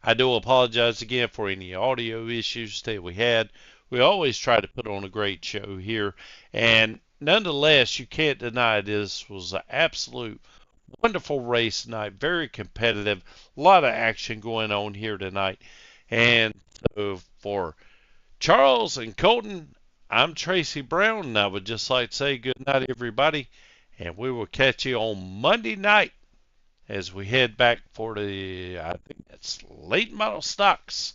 I do apologize again for any audio issues that we had. We always try to put on a great show here, and nonetheless, you can't deny this was an absolute wonderful race tonight. Very competitive, a lot of action going on here tonight. And so for Charles and Colton, I'm Tracy Brown, and I would just like to say good night, everybody, and we will catch you on Monday night as we head back for the, I think that's late model stocks,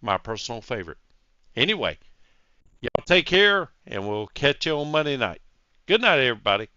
my personal favorite. Anyway, y'all take care, and we'll catch you on Monday night. Good night, everybody.